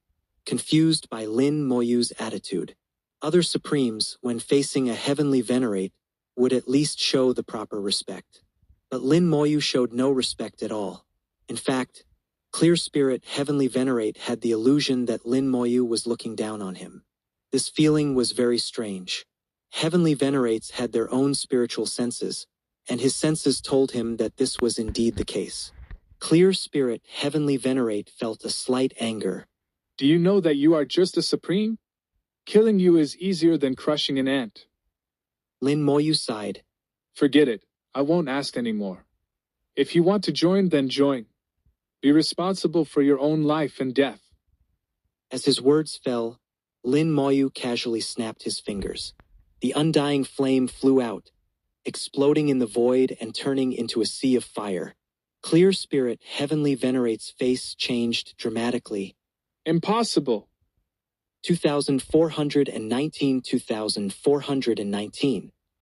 Speaker 1: confused by Lin Moyu's attitude. Other Supremes, when facing a Heavenly Venerate, would at least show the proper respect. But Lin Moyu showed no respect at all. In fact, Clear Spirit Heavenly Venerate had the illusion that Lin Moyu was looking down on him. This feeling was very strange. Heavenly Venerates had their own spiritual senses, and his senses told him that this was indeed the case. Clear Spirit Heavenly Venerate felt a slight anger.
Speaker 2: Do you know that you are just a Supreme? Killing you is easier than crushing an ant.
Speaker 1: Lin Moyu sighed.
Speaker 2: Forget it, I won't ask anymore. If you want to join, then join. Be responsible for your own life and death.
Speaker 1: As his words fell, Lin Moyu casually snapped his fingers. The undying flame flew out, exploding in the void and turning into a sea of fire. Clear Spirit Heavenly Venerate's face changed dramatically.
Speaker 2: Impossible.
Speaker 1: 2419.